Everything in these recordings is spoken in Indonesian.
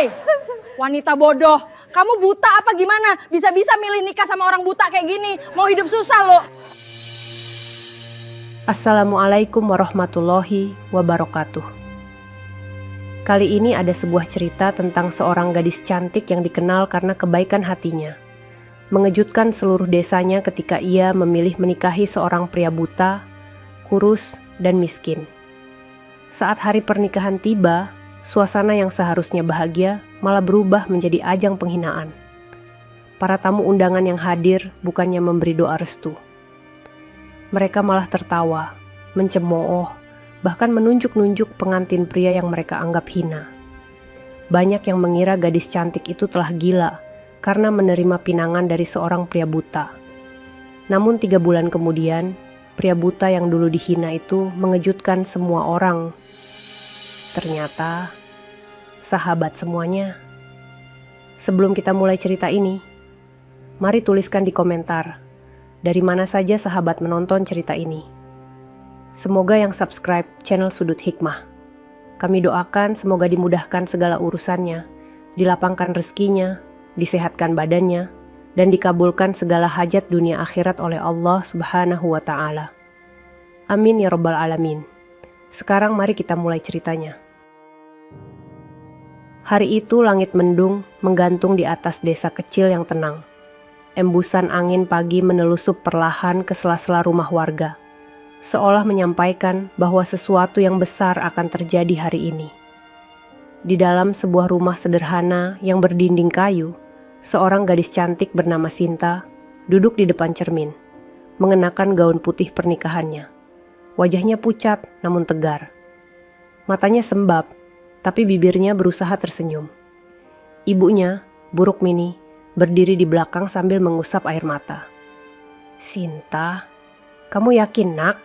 Hei, wanita bodoh. Kamu buta apa gimana? Bisa-bisa milih nikah sama orang buta kayak gini. Mau hidup susah lo. Assalamualaikum warahmatullahi wabarakatuh. Kali ini ada sebuah cerita tentang seorang gadis cantik yang dikenal karena kebaikan hatinya. Mengejutkan seluruh desanya ketika ia memilih menikahi seorang pria buta, kurus, dan miskin. Saat hari pernikahan tiba, suasana yang seharusnya bahagia malah berubah menjadi ajang penghinaan. Para tamu undangan yang hadir bukannya memberi doa restu. Mereka malah tertawa, mencemooh, bahkan menunjuk-nunjuk pengantin pria yang mereka anggap hina. Banyak yang mengira gadis cantik itu telah gila karena menerima pinangan dari seorang pria buta. Namun 3 bulan kemudian, pria buta yang dulu dihina itu mengejutkan semua orang. Ternyata sahabat semuanya. Sebelum kita mulai cerita ini, mari tuliskan di komentar dari mana saja sahabat menonton cerita ini. Semoga yang subscribe channel Sudut Hikmah. Kami doakan semoga dimudahkan segala urusannya, dilapangkan rezekinya, disehatkan badannya, dan dikabulkan segala hajat dunia akhirat oleh Allah Subhanahu wa Ta'ala. Amin ya Rabbal Alamin. Sekarang mari kita mulai ceritanya. Hari itu langit mendung menggantung di atas desa kecil yang tenang. Embusan angin pagi menelusup perlahan ke sela-sela rumah warga, seolah menyampaikan bahwa sesuatu yang besar akan terjadi hari ini. Di dalam sebuah rumah sederhana yang berdinding kayu, seorang gadis cantik bernama Sinta duduk di depan cermin, mengenakan gaun putih pernikahannya. Wajahnya pucat namun tegar. Matanya sembab, tapi bibirnya berusaha tersenyum. Ibunya, Bu Rukmini, berdiri di belakang sambil mengusap air mata. "Sinta, kamu yakin nak?"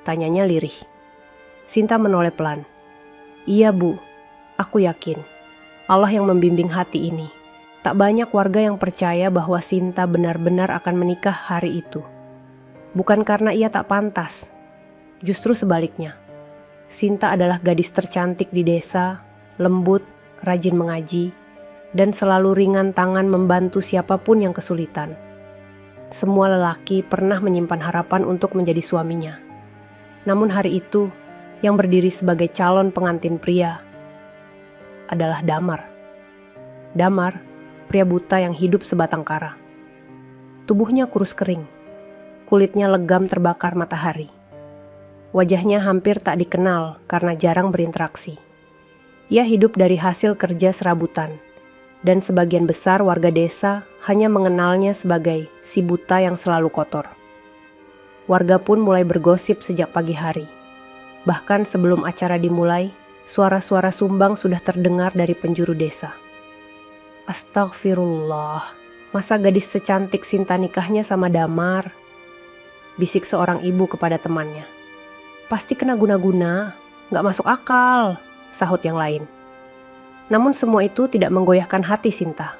tanyanya lirih. Sinta menoleh pelan. "Iya Bu, aku yakin. Allah yang membimbing hati ini. Tak banyak warga yang percaya bahwa Sinta benar-benar akan menikah hari itu. Bukan karena ia tak pantas. Justru sebaliknya. Sinta adalah gadis tercantik di desa, lembut, rajin mengaji, dan selalu ringan tangan membantu siapapun yang kesulitan. Semua lelaki pernah menyimpan harapan untuk menjadi suaminya. Namun hari itu, yang berdiri sebagai calon pengantin pria adalah Damar. Damar, pria buta yang hidup sebatang kara. Tubuhnya kurus kering, kulitnya legam terbakar matahari. Wajahnya hampir tak dikenal karena jarang berinteraksi. Ia hidup dari hasil kerja serabutan, dan sebagian besar warga desa hanya mengenalnya sebagai si buta yang selalu kotor. Warga pun mulai bergosip sejak pagi hari. Bahkan sebelum acara dimulai, suara-suara sumbang sudah terdengar dari penjuru desa. "Astagfirullah, masa gadis secantik Sinta nikahnya sama Damar?" bisik seorang ibu kepada temannya. "Pasti kena guna-guna, gak masuk akal," sahut yang lain. Namun semua itu tidak menggoyahkan hati Sinta.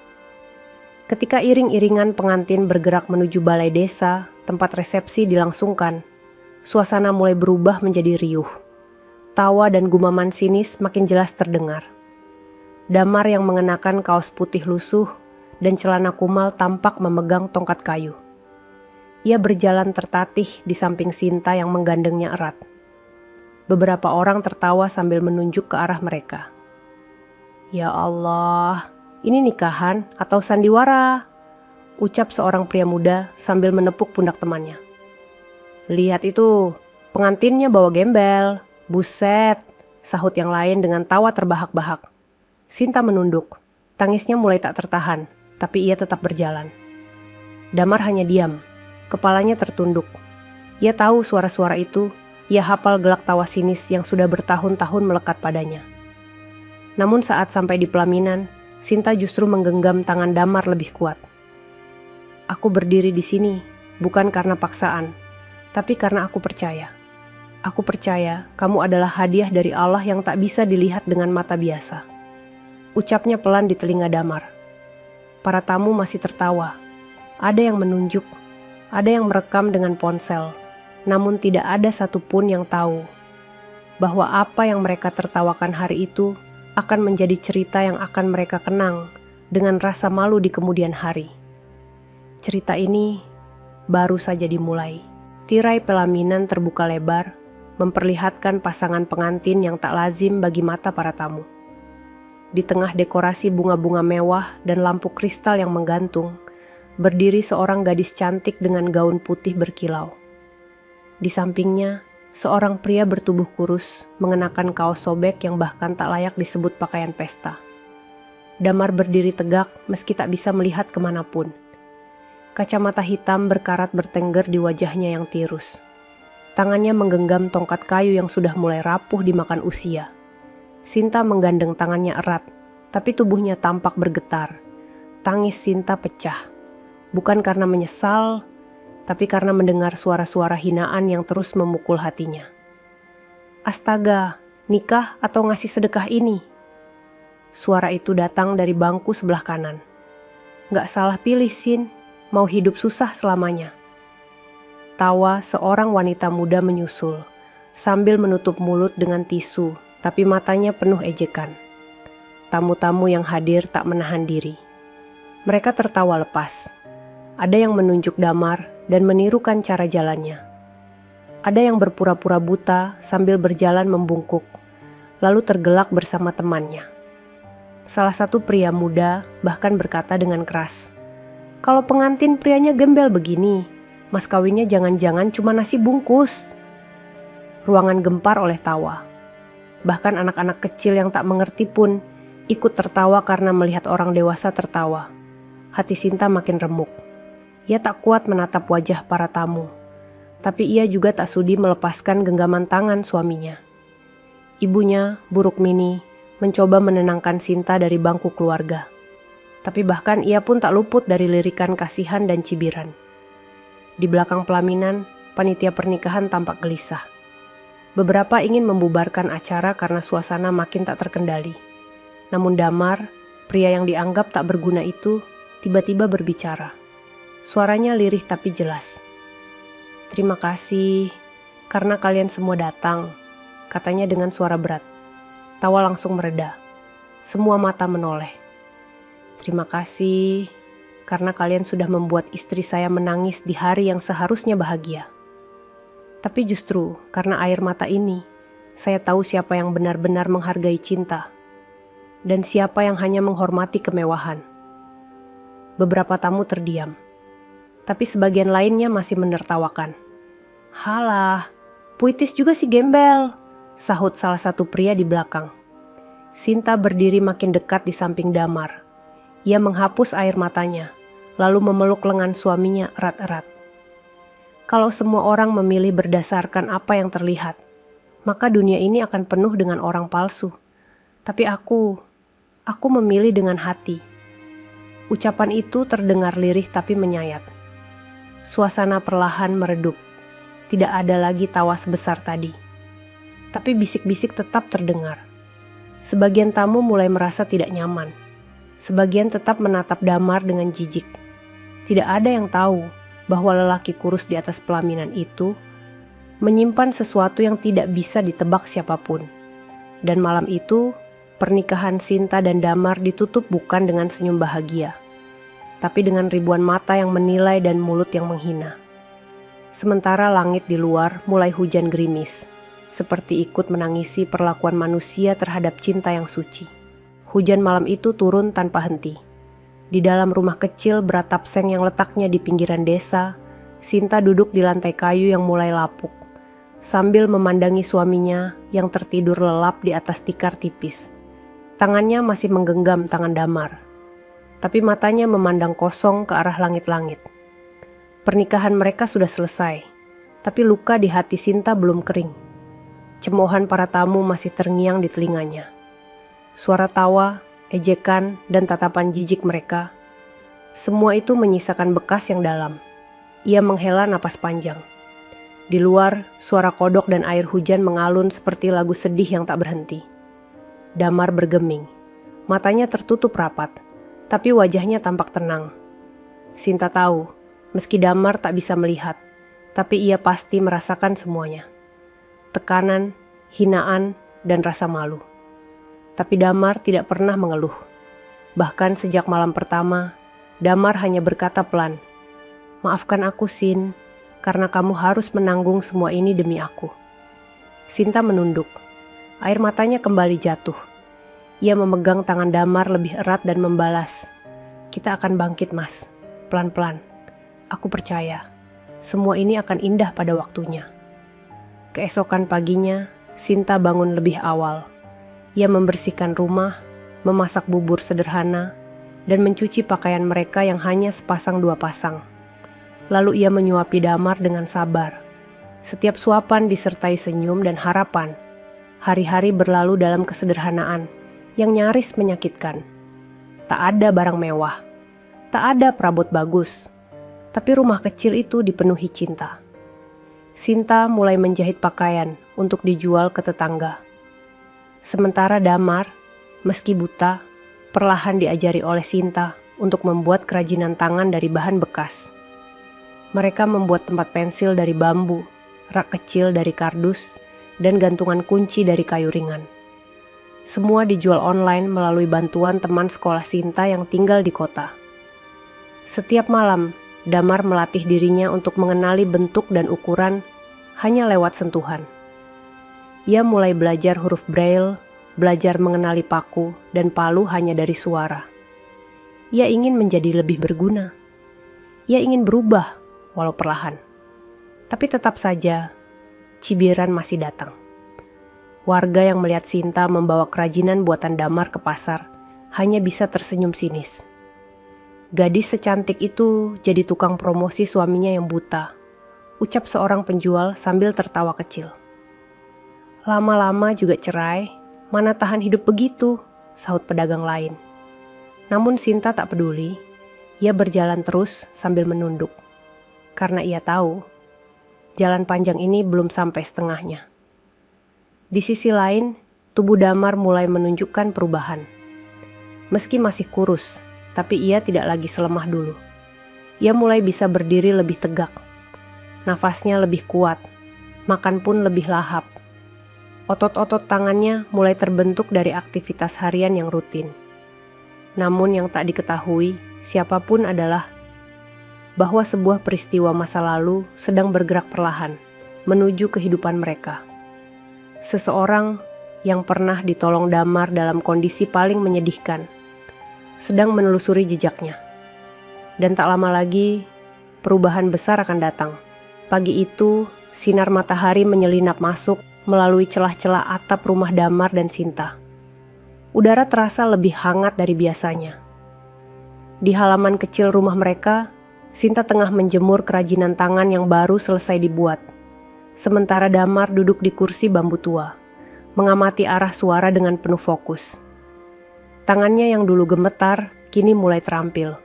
Ketika iring-iringan pengantin bergerak menuju balai desa, tempat resepsi dilangsungkan, suasana mulai berubah menjadi riuh. Tawa dan gumaman sinis makin jelas terdengar. Damar yang mengenakan kaos putih lusuh dan celana kumal tampak memegang tongkat kayu. Ia berjalan tertatih di samping Sinta yang menggandengnya erat. Beberapa orang tertawa sambil menunjuk ke arah mereka. "Ya Allah, ini nikahan atau sandiwara?" ucap seorang pria muda sambil menepuk pundak temannya. "Lihat itu, pengantinnya bawa gembel. Buset," sahut yang lain dengan tawa terbahak-bahak. Sinta menunduk. Tangisnya mulai tak tertahan, tapi ia tetap berjalan. Damar hanya diam, kepalanya tertunduk. Ia tahu suara-suara itu. Ia hafal gelak tawa sinis yang sudah bertahun-tahun melekat padanya. Namun saat sampai di pelaminan, Sinta justru menggenggam tangan Damar lebih kuat. "Aku berdiri di sini bukan karena paksaan, tapi karena aku percaya. Aku percaya kamu adalah hadiah dari Allah yang tak bisa dilihat dengan mata biasa," ucapnya pelan di telinga Damar. Para tamu masih tertawa. Ada yang menunjuk, ada yang merekam dengan ponsel. Namun tidak ada satupun yang tahu bahwa apa yang mereka tertawakan hari itu akan menjadi cerita yang akan mereka kenang dengan rasa malu di kemudian hari. Cerita ini baru saja dimulai. Tirai pelaminan terbuka lebar, memperlihatkan pasangan pengantin yang tak lazim bagi mata para tamu. Di tengah dekorasi bunga-bunga mewah dan lampu kristal yang menggantung, berdiri seorang gadis cantik dengan gaun putih berkilau. Di sampingnya, seorang pria bertubuh kurus mengenakan kaos sobek yang bahkan tak layak disebut pakaian pesta. Damar berdiri tegak meski tak bisa melihat kemanapun. Kacamata hitam berkarat bertengger di wajahnya yang tirus. Tangannya menggenggam tongkat kayu yang sudah mulai rapuh dimakan usia. Sinta menggandeng tangannya erat, tapi tubuhnya tampak bergetar. Tangis Sinta pecah. Bukan karena menyesal, tapi karena mendengar suara-suara hinaan yang terus memukul hatinya. Astaga, nikah atau ngasih sedekah ini? Suara itu datang dari bangku sebelah kanan. Gak salah pilih, Sin. Mau hidup susah selamanya. Tawa seorang wanita muda menyusul, sambil menutup mulut dengan tisu, tapi matanya penuh ejekan. Tamu-tamu yang hadir tak menahan diri. Mereka tertawa lepas. Ada yang menunjuk Damar dan menirukan cara jalannya. Ada yang berpura-pura buta sambil berjalan membungkuk, lalu tergelak bersama temannya. Salah satu pria muda bahkan berkata dengan keras, "Kalau pengantin prianya gembel begini, mas kawinnya jangan-jangan cuma nasi bungkus." Ruangan gempar oleh tawa. Bahkan anak-anak kecil yang tak mengerti pun ikut tertawa karena melihat orang dewasa tertawa. Hati Sinta makin remuk. Ia tak kuat menatap wajah para tamu, tapi ia juga tak sudi melepaskan genggaman tangan suaminya. Ibunya, Bu Rukmini, mencoba menenangkan Sinta dari bangku keluarga. Tapi bahkan ia pun tak luput dari lirikan kasihan dan cibiran. Di belakang pelaminan, panitia pernikahan tampak gelisah. Beberapa ingin membubarkan acara karena suasana makin tak terkendali. Namun Damar, pria yang dianggap tak berguna itu, tiba-tiba berbicara. Suaranya lirih tapi jelas. "Terima kasih, karena kalian semua datang," katanya dengan suara berat. Tawa langsung mereda. Semua mata menoleh. "Terima kasih, karena kalian sudah membuat istri saya menangis di hari yang seharusnya bahagia. Tapi justru karena air mata ini, saya tahu siapa yang benar-benar menghargai cinta, dan siapa yang hanya menghormati kemewahan." Beberapa tamu terdiam, tapi sebagian lainnya masih menertawakan. "Halah, puitis juga si gembel," sahut salah satu pria di belakang. Sinta berdiri makin dekat di samping Damar. Ia menghapus air matanya, lalu memeluk lengan suaminya erat-erat. Kalau semua orang memilih berdasarkan apa yang terlihat, maka dunia ini akan penuh dengan orang palsu. Tapi aku memilih dengan hati. Ucapan itu terdengar lirih tapi menyayat. Suasana perlahan meredup. Tidak ada lagi tawa sebesar tadi. Tapi bisik-bisik tetap terdengar. Sebagian tamu mulai merasa tidak nyaman. Sebagian tetap menatap Damar dengan jijik. Tidak ada yang tahu bahwa lelaki kurus di atas pelaminan itu menyimpan sesuatu yang tidak bisa ditebak siapapun. Dan malam itu, pernikahan Sinta dan Damar ditutup bukan dengan senyum bahagia, tapi dengan ribuan mata yang menilai dan mulut yang menghina. Sementara langit di luar mulai hujan gerimis, seperti ikut menangisi perlakuan manusia terhadap cinta yang suci. Hujan malam itu turun tanpa henti. Di dalam rumah kecil beratap seng yang letaknya di pinggiran desa, Sinta duduk di lantai kayu yang mulai lapuk, sambil memandangi suaminya yang tertidur lelap di atas tikar tipis. Tangannya masih menggenggam tangan Damar, tapi matanya memandang kosong ke arah langit-langit. Pernikahan mereka sudah selesai, tapi luka di hati Sinta belum kering. Cemoohan para tamu masih terngiang di telinganya. Suara tawa, ejekan, dan tatapan jijik mereka, semua itu menyisakan bekas yang dalam. Ia menghela napas panjang. Di luar, suara kodok dan air hujan mengalun seperti lagu sedih yang tak berhenti. Damar bergeming, matanya tertutup rapat, tapi wajahnya tampak tenang. Sinta tahu, meski Damar tak bisa melihat, tapi ia pasti merasakan semuanya. Tekanan, hinaan, dan rasa malu. Tapi Damar tidak pernah mengeluh. Bahkan sejak malam pertama, Damar hanya berkata pelan, "Maafkan aku, Sin, karena kamu harus menanggung semua ini demi aku." Sinta menunduk. Air matanya kembali jatuh. Ia memegang tangan Damar lebih erat dan membalas, "Kita akan bangkit, Mas. Pelan-pelan. Aku percaya. Semua ini akan indah pada waktunya." Keesokan paginya, Sinta bangun lebih awal. Ia membersihkan rumah, memasak bubur sederhana, dan mencuci pakaian mereka yang hanya sepasang dua pasang. Lalu ia menyuapi Damar dengan sabar. Setiap suapan disertai senyum dan harapan. Hari-hari berlalu dalam kesederhanaan yang nyaris menyakitkan. Tak ada barang mewah, tak ada perabot bagus, tapi rumah kecil itu dipenuhi cinta. Sinta mulai menjahit pakaian untuk dijual ke tetangga. Sementara Damar, meski buta, perlahan diajari oleh Sinta untuk membuat kerajinan tangan dari bahan bekas. Mereka membuat tempat pensil dari bambu, rak kecil dari kardus, dan gantungan kunci dari kayu ringan. Semua dijual online melalui bantuan teman sekolah Sinta yang tinggal di kota. Setiap malam, Damar melatih dirinya untuk mengenali bentuk dan ukuran hanya lewat sentuhan. Ia mulai belajar huruf Braille, belajar mengenali paku dan palu hanya dari suara. Ia ingin menjadi lebih berguna. Ia ingin berubah, walau perlahan. Tapi tetap saja, cibiran masih datang. Warga yang melihat Sinta membawa kerajinan buatan Damar ke pasar hanya bisa tersenyum sinis. Gadis secantik itu jadi tukang promosi suaminya yang buta, ucap seorang penjual sambil tertawa kecil. Lama-lama juga cerai, mana tahan hidup begitu, sahut pedagang lain. Namun Sinta tak peduli, ia berjalan terus sambil menunduk. Karena ia tahu, jalan panjang ini belum sampai setengahnya. Di sisi lain, tubuh Damar mulai menunjukkan perubahan. Meski masih kurus, tapi ia tidak lagi selemah dulu. Ia mulai bisa berdiri lebih tegak. Nafasnya lebih kuat, makan pun lebih lahap. Otot-otot tangannya mulai terbentuk dari aktivitas harian yang rutin. Namun yang tak diketahui siapapun adalah bahwa sebuah peristiwa masa lalu sedang bergerak perlahan menuju kehidupan mereka. Seseorang yang pernah ditolong Damar dalam kondisi paling menyedihkan sedang menelusuri jejaknya. Dan tak lama lagi, perubahan besar akan datang. Pagi itu, sinar matahari menyelinap masuk melalui celah-celah atap rumah Damar dan Sinta. Udara terasa lebih hangat dari biasanya. Di halaman kecil rumah mereka, Sinta tengah menjemur kerajinan tangan yang baru selesai dibuat. Sementara Damar duduk di kursi bambu tua, mengamati arah suara dengan penuh fokus. Tangannya yang dulu gemetar, kini mulai terampil.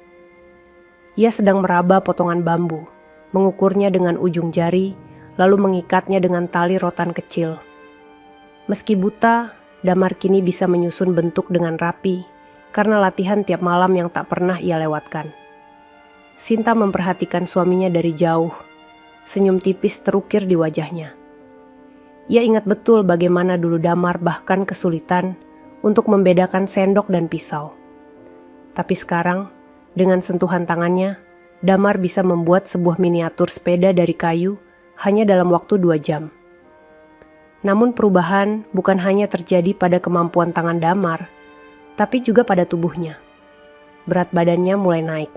Ia sedang meraba potongan bambu, mengukurnya dengan ujung jari, lalu mengikatnya dengan tali rotan kecil. Meski buta, Damar kini bisa menyusun bentuk dengan rapi, karena latihan tiap malam yang tak pernah ia lewatkan. Sinta memperhatikan suaminya dari jauh, senyum tipis terukir di wajahnya. Ia ingat betul bagaimana dulu Damar bahkan kesulitan untuk membedakan sendok dan pisau. Tapi sekarang, dengan sentuhan tangannya, Damar bisa membuat sebuah miniatur sepeda dari kayu hanya dalam waktu 2 jam. Namun perubahan bukan hanya terjadi pada kemampuan tangan Damar, tapi juga pada tubuhnya. Berat badannya mulai naik.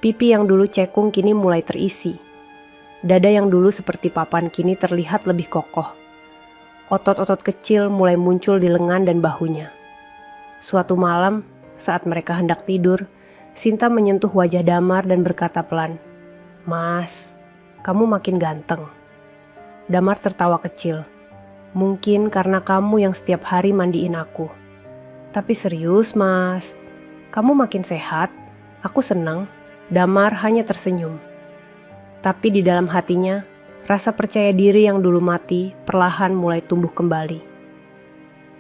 Pipi yang dulu cekung kini mulai terisi. Dada yang dulu seperti papan kini terlihat lebih kokoh. Otot-otot kecil mulai muncul di lengan dan bahunya. Suatu malam, saat mereka hendak tidur, Sinta menyentuh wajah Damar dan berkata pelan, "Mas, kamu makin ganteng." Damar tertawa kecil. "Mungkin karena kamu yang setiap hari mandiin aku. Tapi serius, Mas, kamu makin sehat. Aku senang." Damar hanya tersenyum. Tapi di dalam hatinya, rasa percaya diri yang dulu mati perlahan mulai tumbuh kembali.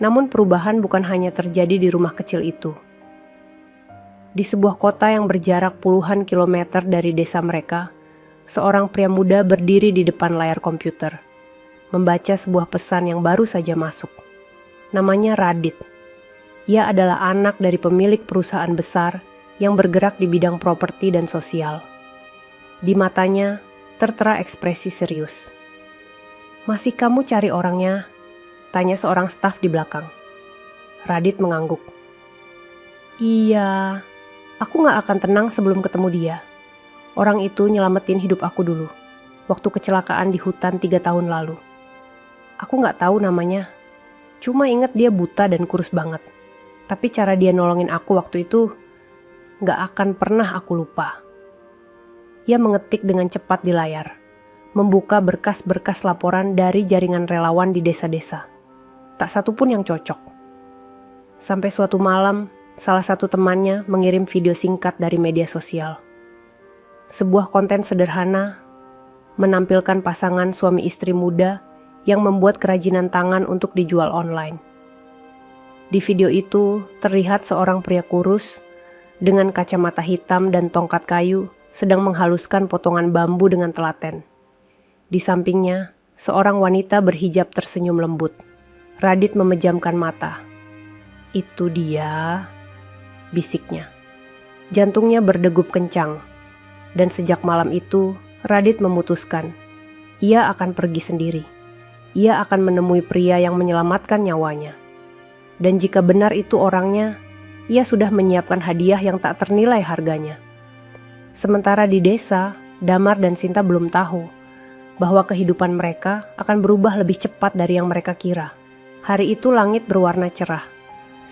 Namun perubahan bukan hanya terjadi di rumah kecil itu. Di sebuah kota yang berjarak puluhan kilometer dari desa mereka, seorang pria muda berdiri di depan layar komputer, membaca sebuah pesan yang baru saja masuk. Namanya Radit. Ia adalah anak dari pemilik perusahaan besar yang bergerak di bidang properti dan sosial. Di matanya tertera ekspresi serius. "Masih kamu cari orangnya?" tanya seorang staf di belakang. Radit mengangguk. "Iya, aku gak akan tenang sebelum ketemu dia. Orang itu nyelamatin hidup aku dulu, waktu kecelakaan di hutan 3 tahun lalu. Aku gak tahu namanya, cuma ingat dia buta dan kurus banget. Tapi cara dia nolongin aku waktu itu gak akan pernah aku lupa." Ia mengetik dengan cepat di layar, membuka berkas-berkas laporan dari jaringan relawan di desa-desa. Tak satu pun yang cocok. Sampai suatu malam, salah satu temannya mengirim video singkat dari media sosial. Sebuah konten sederhana menampilkan pasangan suami istri muda yang membuat kerajinan tangan untuk dijual online. Di video itu terlihat seorang pria kurus dengan kacamata hitam dan tongkat kayu sedang menghaluskan potongan bambu dengan telaten. Di sampingnya, seorang wanita berhijab tersenyum lembut. Radit memejamkan mata. "Itu dia," bisiknya. Jantungnya berdegup kencang. Dan sejak malam itu, Radit memutuskan ia akan pergi sendiri. Ia akan menemui pria yang menyelamatkan nyawanya. Dan jika benar itu orangnya, ia sudah menyiapkan hadiah yang tak ternilai harganya. Sementara di desa, Damar dan Sinta belum tahu bahwa kehidupan mereka akan berubah lebih cepat dari yang mereka kira. Hari itu langit berwarna cerah.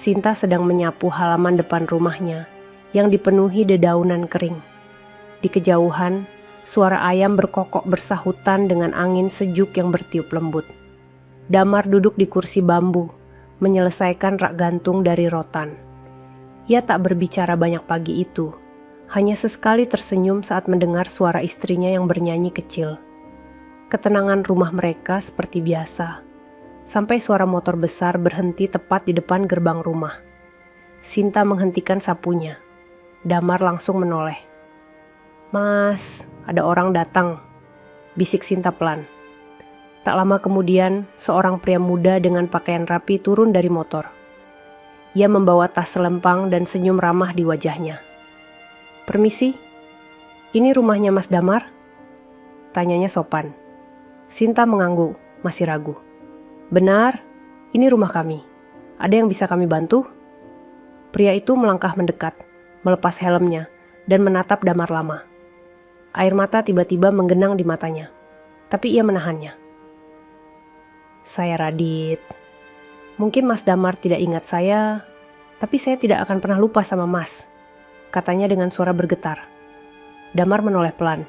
Sinta sedang menyapu halaman depan rumahnya yang dipenuhi dedaunan kering. Di kejauhan, suara ayam berkokok bersahutan dengan angin sejuk yang bertiup lembut. Damar duduk di kursi bambu, menyelesaikan rak gantung dari rotan. Ia tak berbicara banyak pagi itu, hanya sesekali tersenyum saat mendengar suara istrinya yang bernyanyi kecil. Ketenangan rumah mereka seperti biasa. Sampai suara motor besar berhenti tepat di depan gerbang rumah. Sinta menghentikan sapunya. Damar langsung menoleh. "Mas, ada orang datang," bisik Sinta pelan. Tak lama kemudian, seorang pria muda dengan pakaian rapi turun dari motor. Ia membawa tas selempang dan senyum ramah di wajahnya. "Permisi, ini rumahnya Mas Damar?" tanyanya sopan. Sinta mengangguk, masih ragu. "Benar, ini rumah kami. Ada yang bisa kami bantu?" Pria itu melangkah mendekat, melepas helmnya, dan menatap Damar lama. Air mata tiba-tiba menggenang di matanya, tapi ia menahannya. "Saya Radit. Mungkin Mas Damar tidak ingat saya, tapi saya tidak akan pernah lupa sama Mas," katanya dengan suara bergetar. Damar menoleh pelan.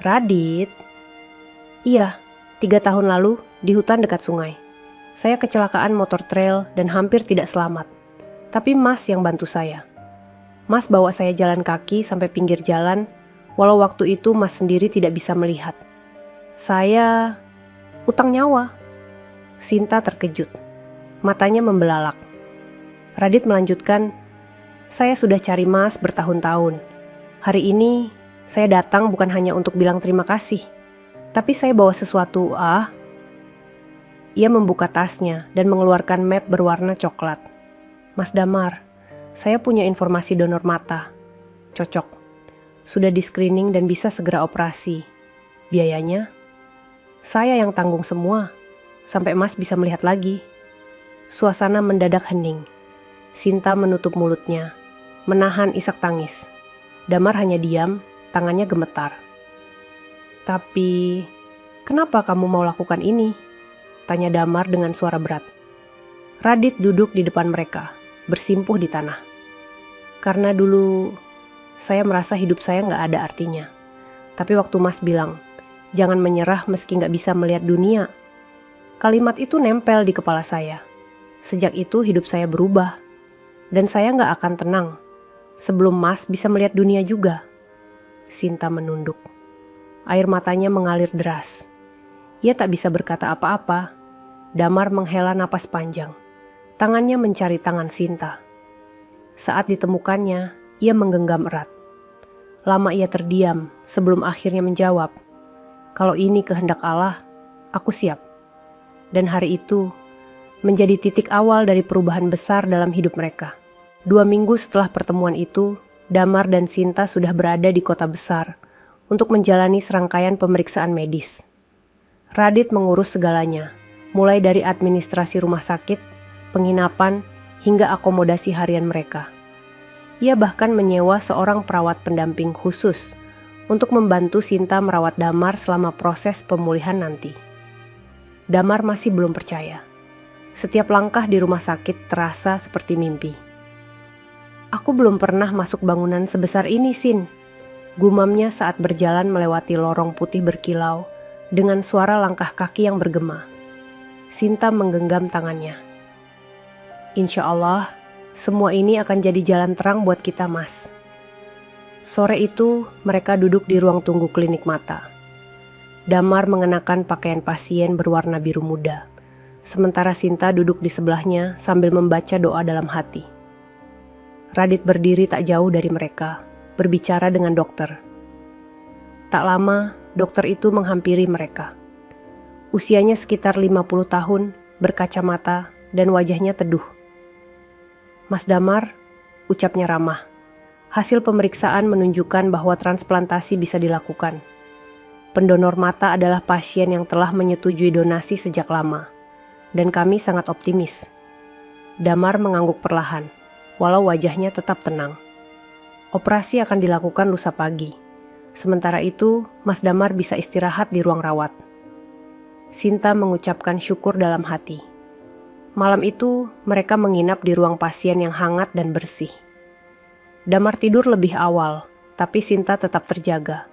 "Radit?" "Iya, 3 tahun lalu di hutan dekat sungai. Saya kecelakaan motor trail dan hampir tidak selamat. Tapi Mas yang bantu saya. Mas bawa saya jalan kaki sampai pinggir jalan, walau waktu itu Mas sendiri tidak bisa melihat. Saya utang nyawa." Sinta terkejut. Matanya membelalak. Radit melanjutkan, "Saya sudah cari Mas bertahun-tahun. Hari ini saya datang bukan hanya untuk bilang terima kasih, tapi saya bawa sesuatu." Ia membuka tasnya dan mengeluarkan map berwarna coklat. "Mas Damar, saya punya informasi donor mata. Cocok. Sudah di-screening dan bisa segera operasi. Biayanya? Saya yang tanggung semua, sampai Mas bisa melihat lagi." Suasana mendadak hening. Sinta menutup mulutnya, menahan isak tangis. Damar hanya diam, tangannya gemetar. "Tapi, kenapa kamu mau lakukan ini?" tanya Damar dengan suara berat. Radit duduk di depan mereka, bersimpuh di tanah. "Karena dulu saya merasa hidup saya gak ada artinya. Tapi waktu Mas bilang, jangan menyerah meski gak bisa melihat dunia, kalimat itu nempel di kepala saya. Sejak itu hidup saya berubah. Dan saya gak akan tenang sebelum Mas bisa melihat dunia juga." Sinta menunduk. Air matanya mengalir deras. Ia tak bisa berkata apa-apa. Damar menghela napas panjang. Tangannya mencari tangan Sinta. Saat ditemukannya, ia menggenggam erat. Lama ia terdiam sebelum akhirnya menjawab, "Kalau ini kehendak Allah, aku siap." Dan hari itu, menjadi titik awal dari perubahan besar dalam hidup mereka. 2 minggu setelah pertemuan itu, Damar dan Sinta sudah berada di kota besar untuk menjalani serangkaian pemeriksaan medis. Radit mengurus segalanya, mulai dari administrasi rumah sakit, penginapan, hingga akomodasi harian mereka. Ia bahkan menyewa seorang perawat pendamping khusus untuk membantu Sinta merawat Damar selama proses pemulihan nanti. Damar masih belum percaya. Setiap langkah di rumah sakit terasa seperti mimpi. "Aku belum pernah masuk bangunan sebesar ini, Sin," gumamnya saat berjalan melewati lorong putih berkilau dengan suara langkah kaki yang bergema. Sinta menggenggam tangannya. "Insya Allah, semua ini akan jadi jalan terang buat kita, Mas." Sore itu, mereka duduk di ruang tunggu klinik mata. Damar mengenakan pakaian pasien berwarna biru muda, sementara Sinta duduk di sebelahnya sambil membaca doa dalam hati. Radit berdiri tak jauh dari mereka, berbicara dengan dokter. Tak lama, dokter itu menghampiri mereka. Usianya sekitar 50 tahun, berkacamata, dan wajahnya teduh. "Mas Damar," ucapnya ramah. "Hasil pemeriksaan menunjukkan bahwa transplantasi bisa dilakukan. Pendonor mata adalah pasien yang telah menyetujui donasi sejak lama, dan kami sangat optimis." Damar mengangguk perlahan, walau wajahnya tetap tenang. "Operasi akan dilakukan lusa pagi. Sementara itu, Mas Damar bisa istirahat di ruang rawat." Sinta mengucapkan syukur dalam hati. Malam itu, mereka menginap di ruang pasien yang hangat dan bersih. Damar tidur lebih awal, tapi Sinta tetap terjaga.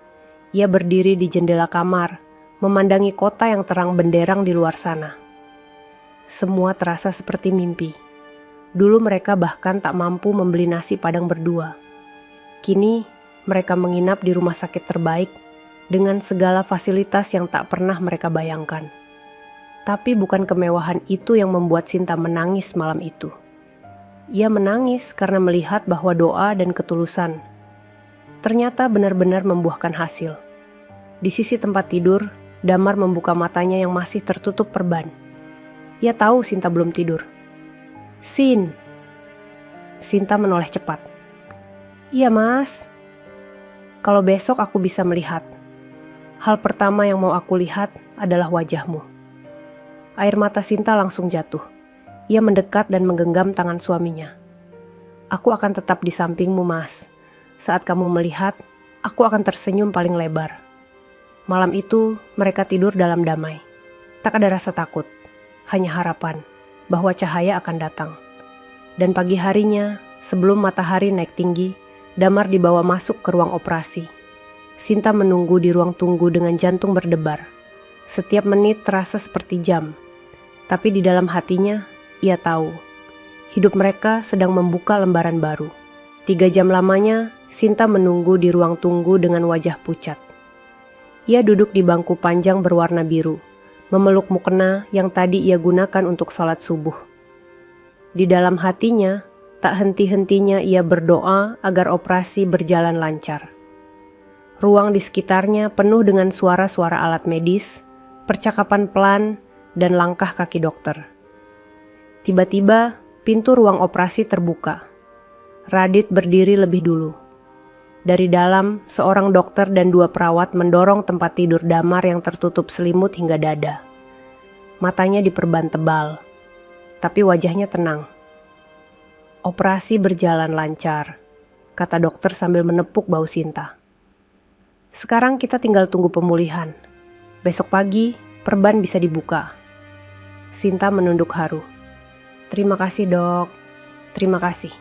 Ia berdiri di jendela kamar, memandangi kota yang terang benderang di luar sana. Semua terasa seperti mimpi. Dulu mereka bahkan tak mampu membeli nasi padang berdua. Kini, mereka menginap di rumah sakit terbaik dengan segala fasilitas yang tak pernah mereka bayangkan. Tapi bukan kemewahan itu yang membuat Sinta menangis malam itu. Ia menangis karena melihat bahwa doa dan ketulusan ternyata benar-benar membuahkan hasil. Di sisi tempat tidur, Damar membuka matanya yang masih tertutup perban. Ia tahu Sinta belum tidur. "Sin." Sinta menoleh cepat. "Iya, Mas." "Kalau besok aku bisa melihat, hal pertama yang mau aku lihat adalah wajahmu." Air mata Sinta langsung jatuh. Ia mendekat dan menggenggam tangan suaminya. "Aku akan tetap di sampingmu, Mas. Saat kamu melihat, aku akan tersenyum paling lebar." Malam itu, mereka tidur dalam damai. Tak ada rasa takut, hanya harapan bahwa cahaya akan datang. Dan pagi harinya, sebelum matahari naik tinggi, Damar dibawa masuk ke ruang operasi. Sinta menunggu di ruang tunggu dengan jantung berdebar. Setiap menit terasa seperti jam. Tapi di dalam hatinya, ia tahu hidup mereka sedang membuka lembaran baru. 3 jam lamanya, Sinta menunggu di ruang tunggu dengan wajah pucat. Ia duduk di bangku panjang berwarna biru, memeluk mukena yang tadi ia gunakan untuk sholat subuh. Di dalam hatinya, tak henti-hentinya ia berdoa agar operasi berjalan lancar. Ruang di sekitarnya penuh dengan suara-suara alat medis, percakapan pelan, dan langkah kaki dokter. Tiba-tiba, pintu ruang operasi terbuka. Radit berdiri lebih dulu. Dari dalam, seorang dokter dan 2 perawat mendorong tempat tidur Damar yang tertutup selimut hingga dada. Matanya diperban tebal, tapi wajahnya tenang. "Operasi berjalan lancar," kata dokter sambil menepuk bahu Sinta. "Sekarang kita tinggal tunggu pemulihan. Besok pagi, perban bisa dibuka." Sinta menunduk haru. "Terima kasih, Dok. Terima kasih."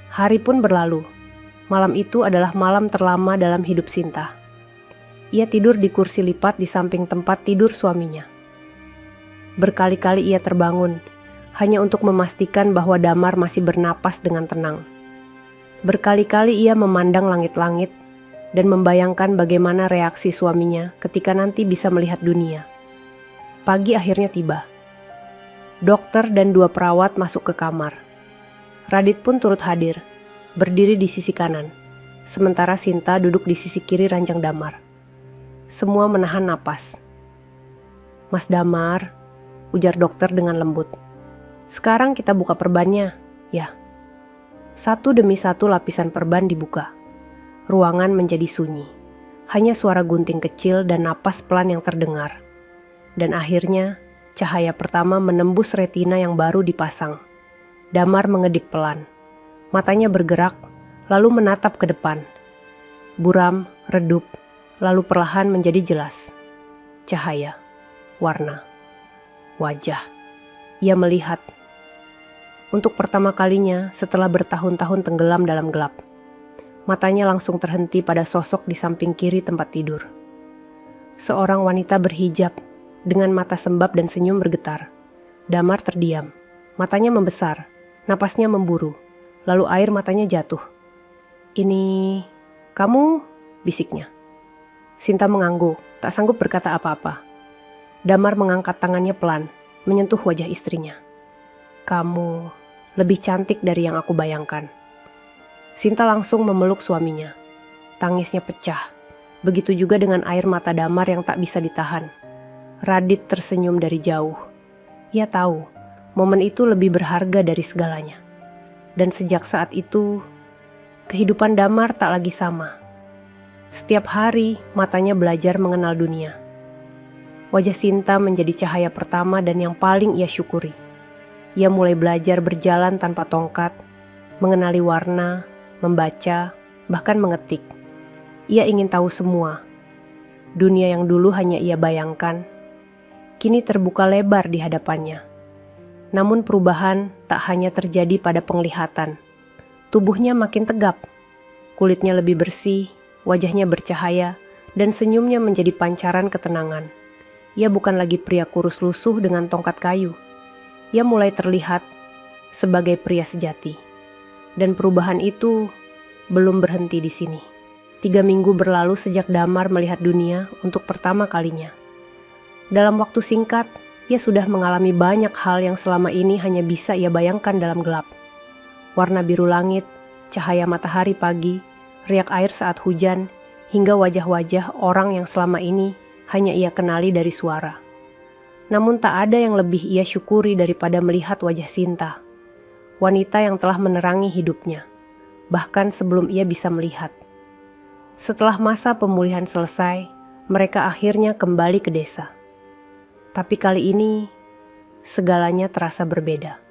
Hari pun berlalu. Malam itu adalah malam terlama dalam hidup Sinta. Ia tidur di kursi lipat di samping tempat tidur suaminya. Berkali-kali ia terbangun, hanya untuk memastikan bahwa Damar masih bernapas dengan tenang. Berkali-kali ia memandang langit-langit dan membayangkan bagaimana reaksi suaminya ketika nanti bisa melihat dunia. Pagi akhirnya tiba. Dokter dan 2 perawat masuk ke kamar. Radit pun turut hadir, berdiri di sisi kanan, sementara Sinta duduk di sisi kiri ranjang Damar. Semua menahan napas. "Mas Damar," ujar dokter dengan lembut, Sekarang kita buka perbannya, ya. Satu demi satu lapisan perban dibuka. Ruangan menjadi sunyi. Hanya suara gunting kecil dan napas pelan yang terdengar. Dan akhirnya, cahaya pertama menembus retina yang baru dipasang. Damar mengedip pelan. Matanya bergerak, lalu menatap ke depan. Buram, redup, lalu perlahan menjadi jelas. Cahaya, warna, wajah. Ia melihat. Untuk pertama kalinya setelah bertahun-tahun tenggelam dalam gelap. Matanya langsung terhenti pada sosok di samping kiri tempat tidur. Seorang wanita berhijab, dengan mata sembab dan senyum bergetar. Damar terdiam, matanya membesar, napasnya memburu, lalu air matanya jatuh. "Ini, kamu?" bisiknya. Sinta mengangguk, tak sanggup berkata apa-apa. Damar mengangkat tangannya pelan, menyentuh wajah istrinya. "Kamu lebih cantik dari yang aku bayangkan." Sinta langsung memeluk suaminya. Tangisnya pecah. Begitu juga dengan air mata Damar yang tak bisa ditahan. Radit tersenyum dari jauh. Ia tahu, momen itu lebih berharga dari segalanya. Dan sejak saat itu, kehidupan Damar tak lagi sama. Setiap hari, matanya belajar mengenal dunia. Wajah Sinta menjadi cahaya pertama dan yang paling ia syukuri. Ia mulai belajar berjalan tanpa tongkat, mengenali warna, membaca, bahkan mengetik. Ia ingin tahu semua. Dunia yang dulu hanya ia bayangkan, kini terbuka lebar di hadapannya. Namun perubahan tak hanya terjadi pada penglihatan. Tubuhnya makin tegap, kulitnya lebih bersih, wajahnya bercahaya, dan senyumnya menjadi pancaran ketenangan. Ia bukan lagi pria kurus lusuh dengan tongkat kayu. Ia mulai terlihat sebagai pria sejati. Dan perubahan itu belum berhenti di sini. 3 minggu berlalu sejak Damar melihat dunia untuk pertama kalinya. Dalam waktu singkat, ia sudah mengalami banyak hal yang selama ini hanya bisa ia bayangkan dalam gelap. Warna biru langit, cahaya matahari pagi, riak air saat hujan, hingga wajah-wajah orang yang selama ini hanya ia kenali dari suara. Namun tak ada yang lebih ia syukuri daripada melihat wajah Sinta. Wanita yang telah menerangi hidupnya, bahkan sebelum ia bisa melihat. Setelah masa pemulihan selesai, mereka akhirnya kembali ke desa. Tapi kali ini, segalanya terasa berbeda.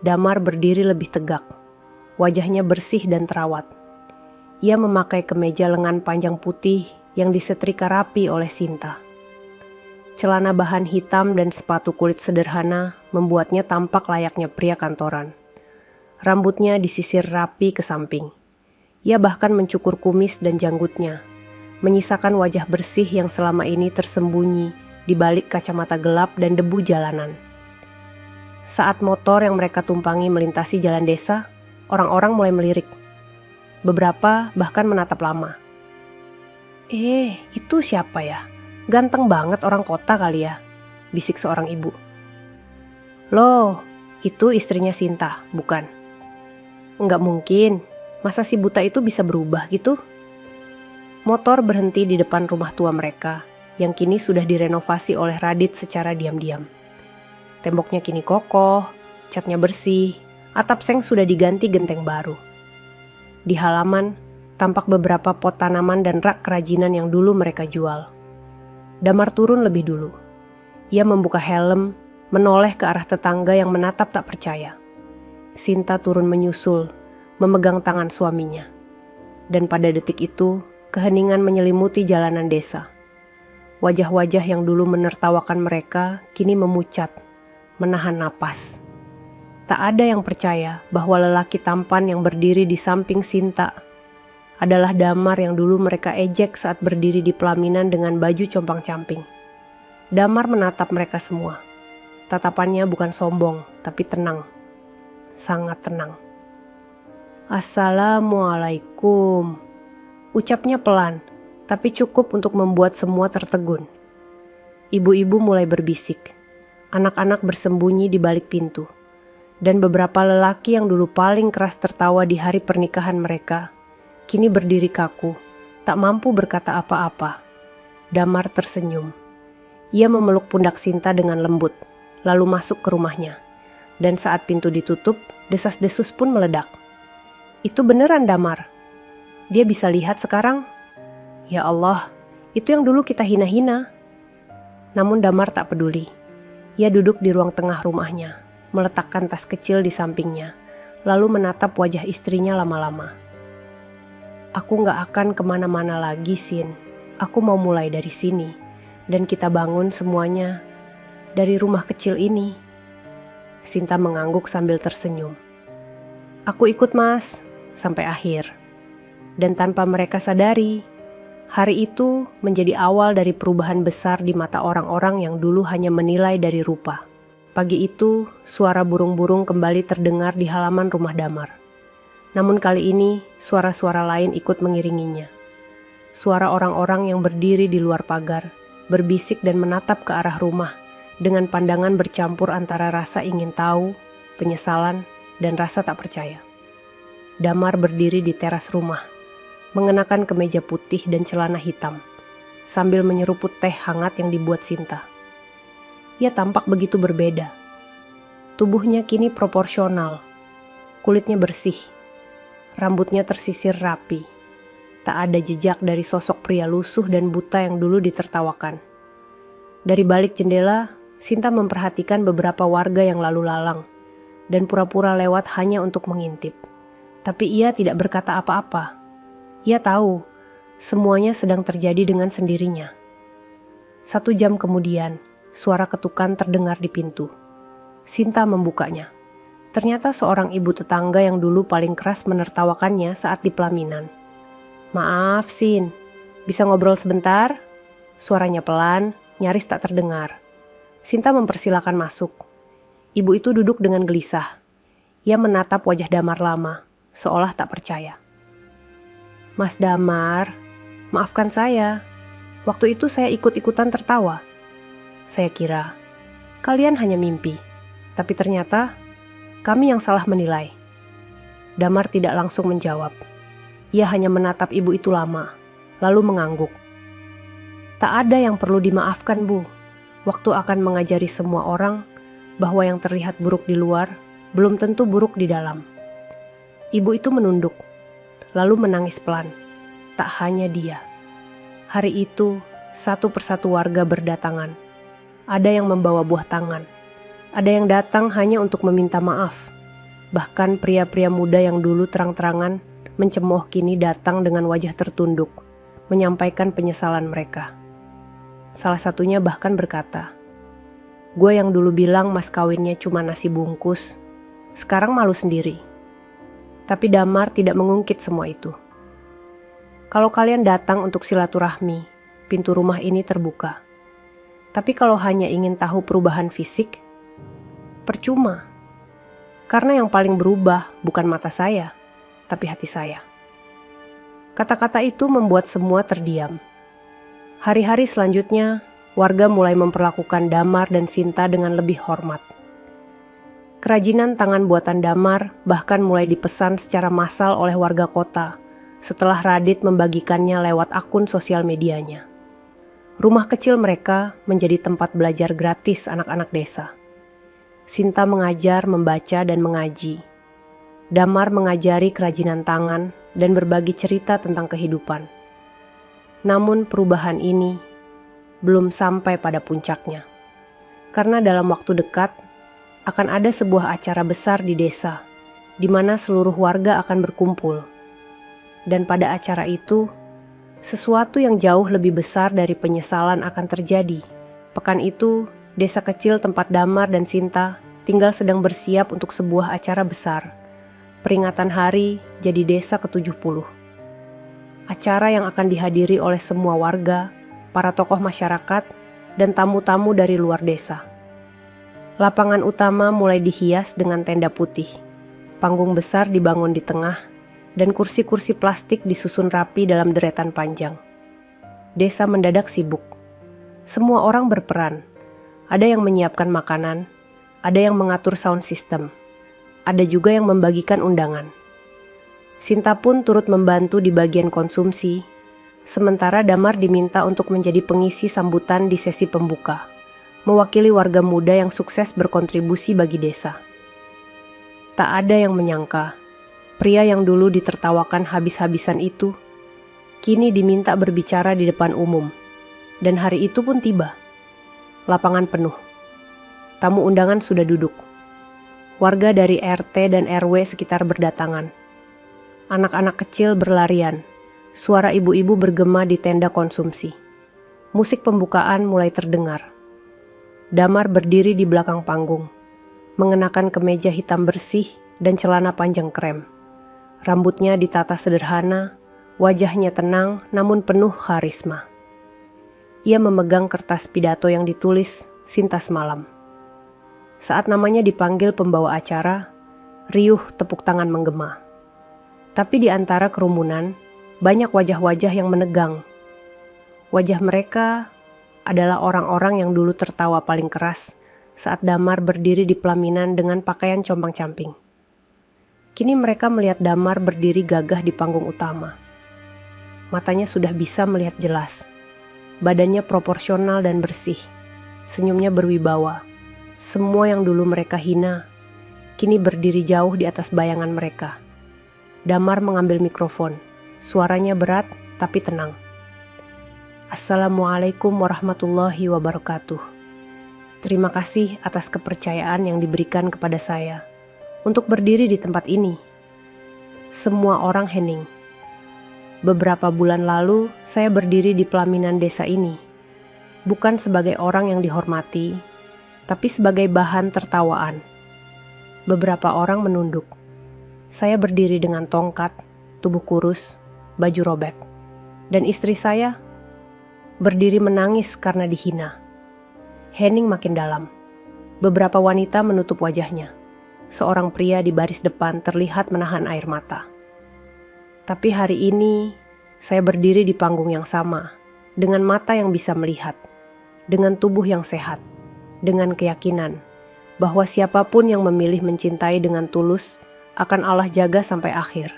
Damar berdiri lebih tegak, wajahnya bersih dan terawat. Ia memakai kemeja lengan panjang putih yang disetrika rapi oleh Sinta. Celana bahan hitam dan sepatu kulit sederhana membuatnya tampak layaknya pria kantoran. Rambutnya disisir rapi ke samping. Ia bahkan mencukur kumis dan janggutnya, menyisakan wajah bersih yang selama ini tersembunyi di balik kacamata gelap dan debu jalanan. Saat motor yang mereka tumpangi melintasi jalan desa, orang-orang mulai melirik. Beberapa bahkan menatap lama. Itu siapa ya? Ganteng banget orang kota kali ya, bisik seorang ibu. Loh, itu istrinya Sinta, bukan? Enggak mungkin, masa si buta itu bisa berubah gitu? Motor berhenti di depan rumah tua mereka, yang kini sudah direnovasi oleh Radit secara diam-diam. Temboknya kini kokoh, catnya bersih, atap seng sudah diganti genteng baru. Di halaman, tampak beberapa pot tanaman dan rak kerajinan yang dulu mereka jual. Damar turun lebih dulu. Ia membuka helm, menoleh ke arah tetangga yang menatap tak percaya. Sinta turun menyusul, memegang tangan suaminya. Dan pada detik itu, keheningan menyelimuti jalanan desa. Wajah-wajah yang dulu menertawakan mereka kini memucat, menahan napas. Tak ada yang percaya bahwa lelaki tampan yang berdiri di samping Sinta adalah Damar yang dulu mereka ejek saat berdiri di pelaminan dengan baju compang-camping. Damar menatap mereka semua. Tatapannya bukan sombong, tapi tenang. Sangat tenang. "Assalamualaikum," ucapnya pelan, tapi cukup untuk membuat semua tertegun. Ibu-ibu mulai berbisik. Anak-anak bersembunyi di balik pintu. Dan beberapa lelaki yang dulu paling keras tertawa di hari pernikahan mereka kini berdiri kaku, tak mampu berkata apa-apa. Damar tersenyum. Ia memeluk pundak Sinta dengan lembut, lalu masuk ke rumahnya. Dan saat pintu ditutup, desas-desus pun meledak. Itu beneran Damar. Dia bisa lihat sekarang. Ya Allah, itu yang dulu kita hina-hina. Namun Damar tak peduli. Ia duduk di ruang tengah rumahnya, meletakkan tas kecil di sampingnya, lalu menatap wajah istrinya lama-lama. Aku gak akan kemana-mana lagi, Sin. Aku mau mulai dari sini, dan kita bangun semuanya dari rumah kecil ini. Sinta mengangguk sambil tersenyum. Aku ikut Mas, sampai akhir. Dan tanpa mereka sadari, hari itu menjadi awal dari perubahan besar di mata orang-orang yang dulu hanya menilai dari rupa. Pagi itu, suara burung-burung kembali terdengar di halaman rumah Damar. Namun kali ini, suara-suara lain ikut mengiringinya. Suara orang-orang yang berdiri di luar pagar, berbisik dan menatap ke arah rumah, dengan pandangan bercampur antara rasa ingin tahu, penyesalan, dan rasa tak percaya. Damar berdiri di teras rumah, mengenakan kemeja putih dan celana hitam, sambil menyeruput teh hangat yang dibuat Sinta. Ia tampak begitu berbeda. Tubuhnya kini proporsional, kulitnya bersih, rambutnya tersisir rapi. Tak ada jejak dari sosok pria lusuh dan buta yang dulu ditertawakan. Dari balik jendela, Sinta memperhatikan beberapa warga yang lalu lalang, dan pura-pura lewat hanya untuk mengintip. Tapi ia tidak berkata apa-apa. Ia tahu, semuanya sedang terjadi dengan sendirinya. 1 jam kemudian, suara ketukan terdengar di pintu. Sinta membukanya. Ternyata seorang ibu tetangga yang dulu paling keras menertawakannya saat di pelaminan. Maaf, Sin. Bisa ngobrol sebentar? Suaranya pelan, nyaris tak terdengar. Sinta mempersilakan masuk. Ibu itu duduk dengan gelisah. Ia menatap wajah Damar lama, seolah tak percaya. Mas Damar, maafkan saya. Waktu itu saya ikut-ikutan tertawa. Saya kira, kalian hanya mimpi. Tapi ternyata, kami yang salah menilai. Damar tidak langsung menjawab. Ia hanya menatap ibu itu lama, lalu mengangguk. Tak ada yang perlu dimaafkan, Bu. Waktu akan mengajari semua orang bahwa yang terlihat buruk di luar belum tentu buruk di dalam. Ibu itu menunduk, lalu menangis pelan. Tak hanya dia. Hari itu, satu persatu warga berdatangan. Ada yang membawa buah tangan. Ada yang datang hanya untuk meminta maaf. Bahkan pria-pria muda yang dulu terang-terangan mencemooh kini datang dengan wajah tertunduk, menyampaikan penyesalan mereka. Salah satunya bahkan berkata, "Gue yang dulu bilang mas kawinnya cuma nasi bungkus, sekarang malu sendiri." Tapi Damar tidak mengungkit semua itu. Kalau kalian datang untuk silaturahmi, pintu rumah ini terbuka. Tapi kalau hanya ingin tahu perubahan fisik, percuma. Karena yang paling berubah bukan mata saya, tapi hati saya. Kata-kata itu membuat semua terdiam. Hari-hari selanjutnya, warga mulai memperlakukan Damar dan Sinta dengan lebih hormat. Kerajinan tangan buatan Damar bahkan mulai dipesan secara massal oleh warga kota setelah Radit membagikannya lewat akun sosial medianya. Rumah kecil mereka menjadi tempat belajar gratis anak-anak desa. Sinta mengajar, membaca, dan mengaji. Damar mengajari kerajinan tangan dan berbagi cerita tentang kehidupan. Namun perubahan ini belum sampai pada puncaknya. Karena dalam waktu dekat akan ada sebuah acara besar di desa, di mana seluruh warga akan berkumpul. Dan pada acara itu, sesuatu yang jauh lebih besar dari penyesalan akan terjadi. Pekan itu, desa kecil tempat Damar dan Sinta tinggal sedang bersiap untuk sebuah acara besar. Peringatan hari jadi desa ke-70. Acara yang akan dihadiri oleh semua warga, para tokoh masyarakat, dan tamu-tamu dari luar desa. Lapangan utama mulai dihias dengan tenda putih. Panggung besar dibangun di tengah, dan kursi-kursi plastik disusun rapi dalam deretan panjang. Desa mendadak sibuk. Semua orang berperan. Ada yang menyiapkan makanan, ada yang mengatur sound system. Ada juga yang membagikan undangan. Sinta pun turut membantu di bagian konsumsi, sementara Damar diminta untuk menjadi pengisi sambutan di sesi pembuka, mewakili warga muda yang sukses berkontribusi bagi desa. Tak ada yang menyangka, pria yang dulu ditertawakan habis-habisan itu, kini diminta berbicara di depan umum. Dan hari itu pun tiba. Lapangan penuh. Tamu undangan sudah duduk. Warga dari RT dan RW sekitar berdatangan. Anak-anak kecil berlarian. Suara ibu-ibu bergema di tenda konsumsi. Musik pembukaan mulai terdengar. Damar berdiri di belakang panggung, mengenakan kemeja hitam bersih dan celana panjang krem. Rambutnya ditata sederhana, wajahnya tenang namun penuh karisma. Ia memegang kertas pidato yang ditulis Sinta Semalam. Saat namanya dipanggil pembawa acara, riuh tepuk tangan menggema. Tapi di antara kerumunan, banyak wajah-wajah yang menegang. Wajah mereka adalah orang-orang yang dulu tertawa paling keras saat Damar berdiri di pelaminan dengan pakaian compang-camping. Kini mereka melihat Damar berdiri gagah di panggung utama. Matanya sudah bisa melihat jelas. Badannya proporsional dan bersih. Senyumnya berwibawa. Semua yang dulu mereka hina, kini berdiri jauh di atas bayangan mereka. Damar mengambil mikrofon. Suaranya berat tapi tenang. Assalamualaikum warahmatullahi wabarakatuh. Terima kasih atas kepercayaan yang diberikan kepada saya untuk berdiri di tempat ini. Semua orang hening. Beberapa bulan lalu, saya berdiri di pelaminan desa ini. Bukan sebagai orang yang dihormati, tapi sebagai bahan tertawaan. Beberapa orang menunduk. Saya berdiri dengan tongkat, tubuh kurus, baju robek. Dan istri saya berdiri menangis karena dihina. Hening makin dalam. Beberapa wanita menutup wajahnya. Seorang pria di baris depan terlihat menahan air mata. Tapi hari ini, saya berdiri di panggung yang sama, dengan mata yang bisa melihat, dengan tubuh yang sehat, dengan keyakinan bahwa siapapun yang memilih mencintai dengan tulus akan Allah jaga sampai akhir.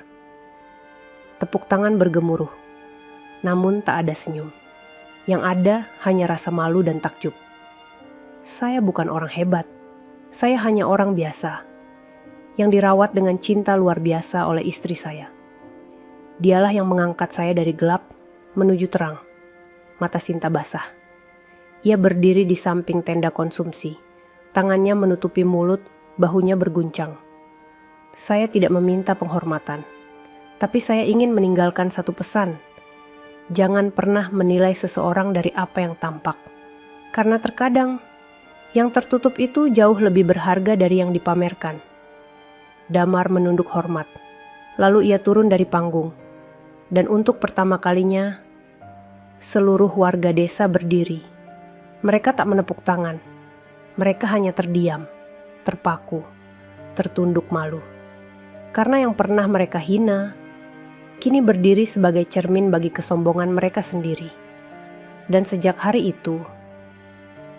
Tepuk tangan bergemuruh, namun tak ada senyum. Yang ada hanya rasa malu dan takjub. Saya bukan orang hebat, saya hanya orang biasa, yang dirawat dengan cinta luar biasa oleh istri saya. Dialah yang mengangkat saya dari gelap menuju terang. Mata Sinta basah. Ia berdiri di samping tenda konsumsi. Tangannya menutupi mulut, bahunya berguncang. Saya tidak meminta penghormatan. Tapi saya ingin meninggalkan satu pesan. Jangan pernah menilai seseorang dari apa yang tampak. Karena terkadang, yang tertutup itu jauh lebih berharga dari yang dipamerkan. Damar menunduk hormat. Lalu ia turun dari panggung. Dan untuk pertama kalinya, seluruh warga desa berdiri. Mereka tak menepuk tangan. Mereka hanya terdiam, terpaku, tertunduk malu. Karena yang pernah mereka hina, kini berdiri sebagai cermin bagi kesombongan mereka sendiri. Dan sejak hari itu,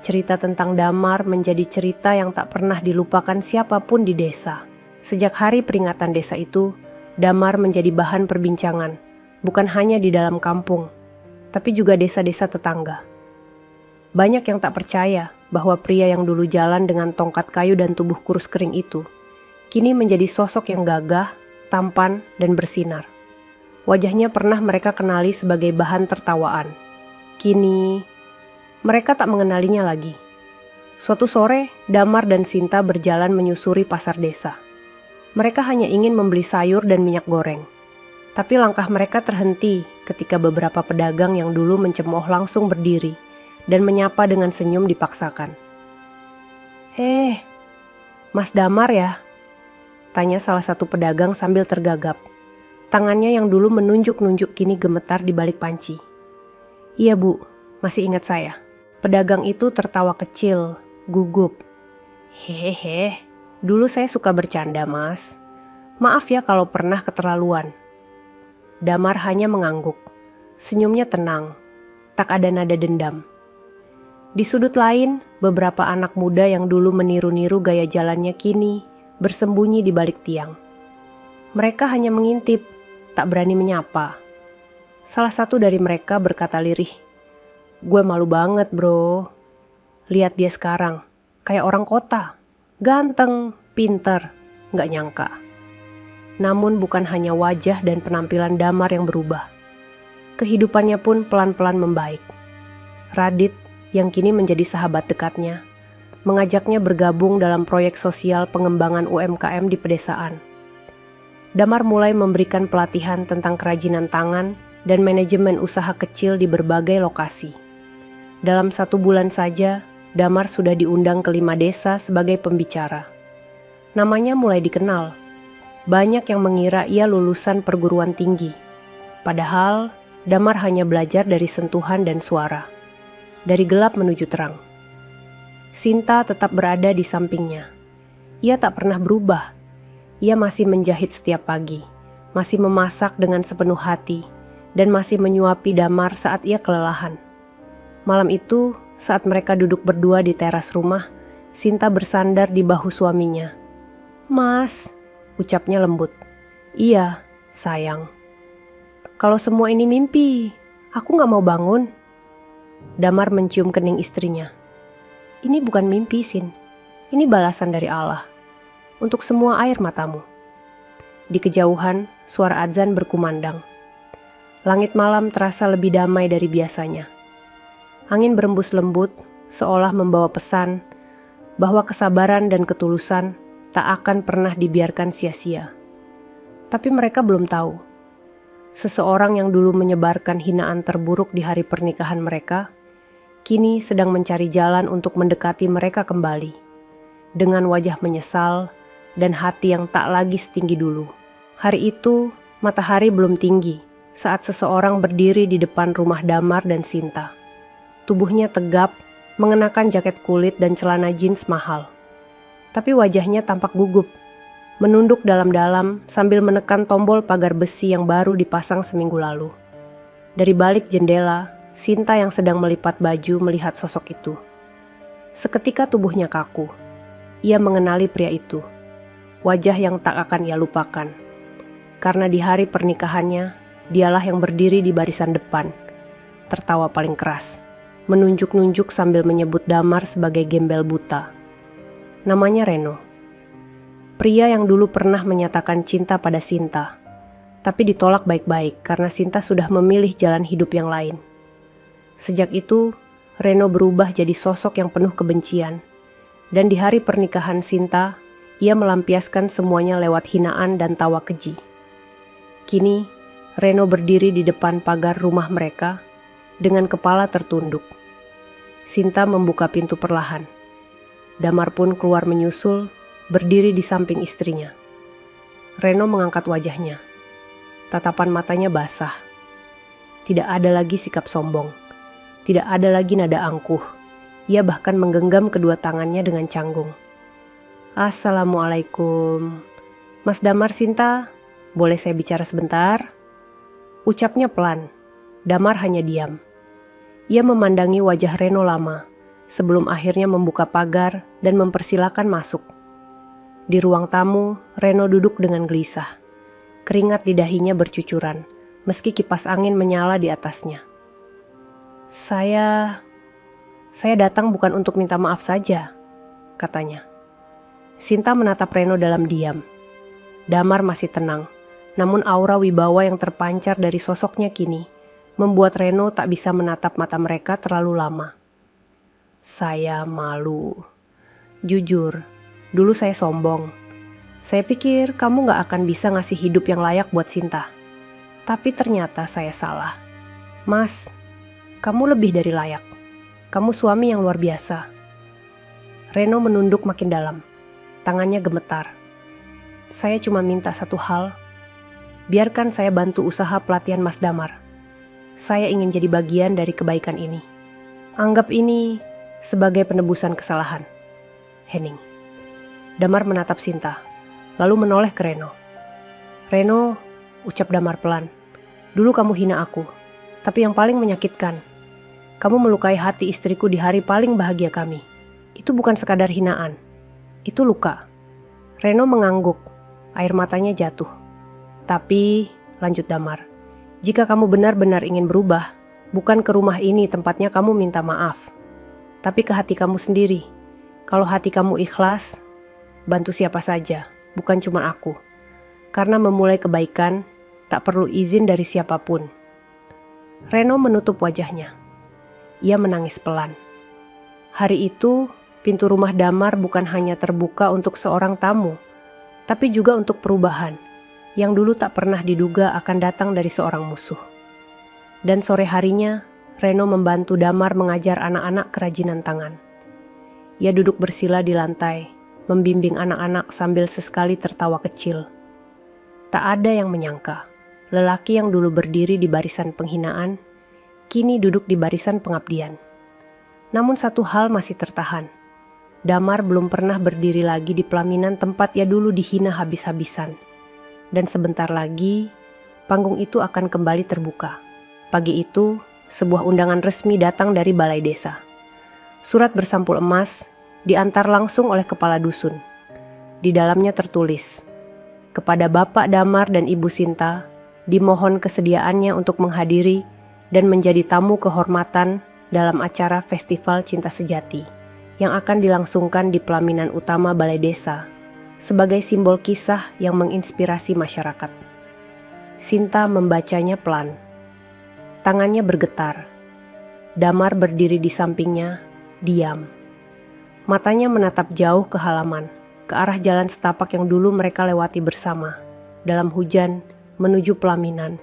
cerita tentang Damar menjadi cerita yang tak pernah dilupakan siapapun di desa. Sejak hari peringatan desa itu, Damar menjadi bahan perbincangan. Bukan hanya di dalam kampung, tapi juga desa-desa tetangga. Banyak yang tak percaya bahwa pria yang dulu jalan dengan tongkat kayu dan tubuh kurus kering itu, kini menjadi sosok yang gagah, tampan, dan bersinar. Wajahnya pernah mereka kenali sebagai bahan tertawaan. Kini, mereka tak mengenalinya lagi. Suatu sore, Damar dan Sinta berjalan menyusuri pasar desa. Mereka hanya ingin membeli sayur dan minyak goreng. Tapi langkah mereka terhenti ketika beberapa pedagang yang dulu mencemooh langsung berdiri dan menyapa dengan senyum dipaksakan. Mas Damar ya?" tanya salah satu pedagang sambil tergagap. Tangannya yang dulu menunjuk-nunjuk kini gemetar di balik panci. "Iya Bu, masih ingat saya." Pedagang itu tertawa kecil, gugup. "Hehehe, dulu saya suka bercanda Mas. Maaf ya kalau pernah keterlaluan." Damar hanya mengangguk. Senyumnya tenang, tak ada nada dendam. Di sudut lain, beberapa anak muda yang dulu meniru-niru gaya jalannya kini bersembunyi di balik tiang. Mereka hanya mengintip, tak berani menyapa. Salah satu dari mereka berkata lirih, "Gue malu banget bro. Lihat dia sekarang, kayak orang kota. Ganteng, pinter. nggak nyangka. Namun bukan hanya wajah dan penampilan Damar yang berubah. Kehidupannya pun pelan-pelan membaik. Radit, yang kini menjadi sahabat dekatnya, mengajaknya bergabung dalam proyek sosial pengembangan UMKM di pedesaan. Damar mulai memberikan pelatihan tentang kerajinan tangan dan manajemen usaha kecil di berbagai lokasi. Dalam 1 bulan saja, Damar sudah diundang ke 5 desa sebagai pembicara. Namanya mulai dikenal. Banyak yang mengira ia lulusan perguruan tinggi. Padahal, Damar hanya belajar dari sentuhan dan suara. Dari gelap menuju terang. Sinta tetap berada di sampingnya. Ia tak pernah berubah. Ia masih menjahit setiap pagi, masih memasak dengan sepenuh hati, dan masih menyuapi Damar saat ia kelelahan. Malam itu, saat mereka duduk berdua di teras rumah, Sinta bersandar di bahu suaminya. "Mas," ucapnya lembut. "Iya, sayang. Kalau semua ini mimpi, aku gak mau bangun." Damar mencium kening istrinya. "Ini bukan mimpi, Sin. Ini balasan dari Allah untuk semua air matamu." Di kejauhan, suara azan berkumandang. Langit malam terasa lebih damai dari biasanya. Angin berembus lembut, seolah membawa pesan bahwa kesabaran dan ketulusan tak akan pernah dibiarkan sia-sia. Tapi mereka belum tahu. Seseorang yang dulu menyebarkan hinaan terburuk di hari pernikahan mereka, kini sedang mencari jalan untuk mendekati mereka kembali. Dengan wajah menyesal dan hati yang tak lagi setinggi dulu. Hari itu, matahari belum tinggi saat seseorang berdiri di depan rumah Damar dan Sinta. Tubuhnya tegap, mengenakan jaket kulit dan celana jeans mahal. Tapi wajahnya tampak gugup, menunduk dalam-dalam sambil menekan tombol pagar besi yang baru dipasang seminggu lalu. Dari balik jendela, Sinta yang sedang melipat baju melihat sosok itu. Seketika tubuhnya kaku. Ia mengenali pria itu. Wajah yang tak akan ia lupakan. Karena di hari pernikahannya, dialah yang berdiri di barisan depan. Tertawa paling keras. Menunjuk-nunjuk sambil menyebut Damar sebagai gembel buta. Namanya Reno. Pria yang dulu pernah menyatakan cinta pada Sinta, tapi ditolak baik-baik karena Sinta sudah memilih jalan hidup yang lain. Sejak itu, Reno berubah jadi sosok yang penuh kebencian. Dan di hari pernikahan Sinta, ia melampiaskan semuanya lewat hinaan dan tawa keji. Kini, Reno berdiri di depan pagar rumah mereka dengan kepala tertunduk. Sinta membuka pintu perlahan. Damar pun keluar menyusul, berdiri di samping istrinya. Reno mengangkat wajahnya. Tatapan matanya basah. Tidak ada lagi sikap sombong. Tidak ada lagi nada angkuh. Ia bahkan menggenggam kedua tangannya dengan canggung. "Assalamualaikum. Mas Damar, Sinta, boleh saya bicara sebentar?" Ucapnya pelan. Damar hanya diam. Ia memandangi wajah Reno lama, sebelum akhirnya membuka pagar dan mempersilakan masuk. Di ruang tamu, Reno duduk dengan gelisah. Keringat di dahinya bercucuran, meski kipas angin menyala di atasnya. Saya datang bukan untuk minta maaf saja," katanya. Sinta menatap Reno dalam diam. Damar masih tenang, namun aura wibawa yang terpancar dari sosoknya kini membuat Reno tak bisa menatap mata mereka terlalu lama. "Saya malu. Jujur, dulu saya sombong. Saya pikir kamu gak akan bisa ngasih hidup yang layak buat Sinta. Tapi ternyata saya salah. Mas, kamu lebih dari layak. Kamu suami yang luar biasa." Reno menunduk makin dalam. Tangannya gemetar. "Saya cuma minta satu hal. Biarkan saya bantu usaha pelatihan Mas Damar. Saya ingin jadi bagian dari kebaikan ini. Anggap ini sebagai penebusan kesalahan. Henning." Damar menatap Sinta, lalu menoleh ke Reno. "Reno," ucap Damar pelan, "dulu kamu hina aku. Tapi yang paling menyakitkan, kamu melukai hati istriku di hari paling bahagia kami. Itu bukan sekadar hinaan. Itu luka." Reno mengangguk, air matanya jatuh. "Tapi," lanjut Damar, "jika kamu benar-benar ingin berubah, bukan ke rumah ini tempatnya kamu minta maaf. Tapi ke hati kamu sendiri. Kalau hati kamu ikhlas, bantu siapa saja, bukan cuma aku. Karena memulai kebaikan tak perlu izin dari siapapun. Reno menutup wajahnya. Ia menangis pelan. Hari itu, pintu rumah Damar bukan hanya terbuka untuk seorang tamu, tapi juga untuk perubahan yang dulu tak pernah diduga akan datang dari seorang musuh. Dan sore harinya, Reno membantu Damar mengajar anak-anak kerajinan tangan. Ia duduk bersila di lantai, membimbing anak-anak sambil sesekali tertawa kecil. Tak ada yang menyangka, lelaki yang dulu berdiri di barisan penghinaan, kini duduk di barisan pengabdian. Namun satu hal masih tertahan. Damar belum pernah berdiri lagi di pelaminan tempat ia dulu dihina habis-habisan. Dan sebentar lagi, panggung itu akan kembali terbuka. Pagi itu, sebuah undangan resmi datang dari balai desa. Surat bersampul emas diantar langsung oleh kepala dusun. Di dalamnya tertulis, kepada Bapak Damar dan Ibu Sinta, dimohon kesediaannya untuk menghadiri dan menjadi tamu kehormatan dalam acara Festival Cinta Sejati yang akan dilangsungkan di pelaminan utama balai desa sebagai simbol kisah yang menginspirasi masyarakat. Sinta membacanya pelan. Tangannya bergetar. Damar berdiri di sampingnya, diam. Matanya menatap jauh ke halaman, ke arah jalan setapak yang dulu mereka lewati bersama, dalam hujan menuju pelaminan,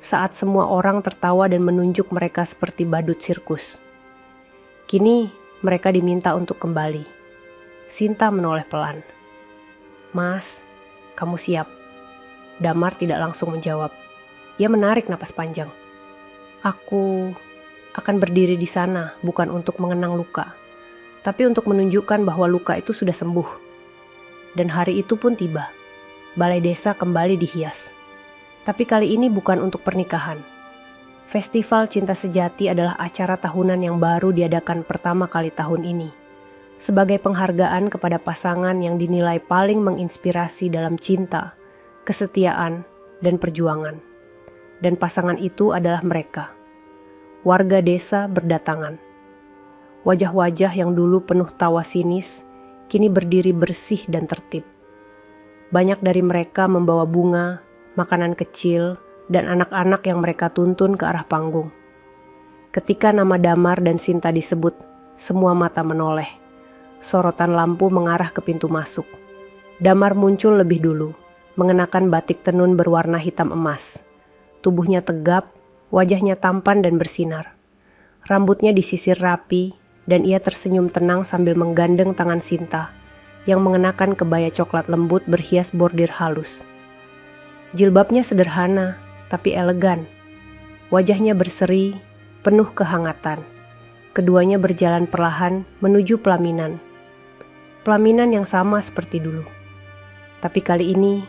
saat semua orang tertawa dan menunjuk mereka seperti badut sirkus. Kini mereka diminta untuk kembali. Sinta menoleh pelan. Mas, kamu siap? Damar tidak langsung menjawab. Ia menarik napas panjang. Aku akan berdiri di sana bukan untuk mengenang luka, tapi untuk menunjukkan bahwa luka itu sudah sembuh. Dan hari itu pun tiba. Balai desa kembali dihias. Tapi kali ini bukan untuk pernikahan. Festival Cinta Sejati adalah acara tahunan yang baru diadakan pertama kali tahun ini. Sebagai penghargaan kepada pasangan yang dinilai paling menginspirasi dalam cinta, kesetiaan, dan perjuangan. Dan pasangan itu adalah mereka. Warga desa berdatangan. Wajah-wajah yang dulu penuh tawa sinis, kini berdiri bersih dan tertib. Banyak dari mereka membawa bunga, makanan kecil, dan anak-anak yang mereka tuntun ke arah panggung. Ketika nama Damar dan Sinta disebut, semua mata menoleh. Sorotan lampu mengarah ke pintu masuk. Damar muncul lebih dulu, mengenakan batik tenun berwarna hitam emas. Tubuhnya tegap, wajahnya tampan dan bersinar. Rambutnya disisir rapi, dan ia tersenyum tenang sambil menggandeng tangan Sinta yang mengenakan kebaya coklat lembut berhias bordir halus. Jilbabnya sederhana tapi elegan. Wajahnya berseri, penuh kehangatan. Keduanya berjalan perlahan menuju pelaminan. Pelaminan yang sama seperti dulu. Tapi kali ini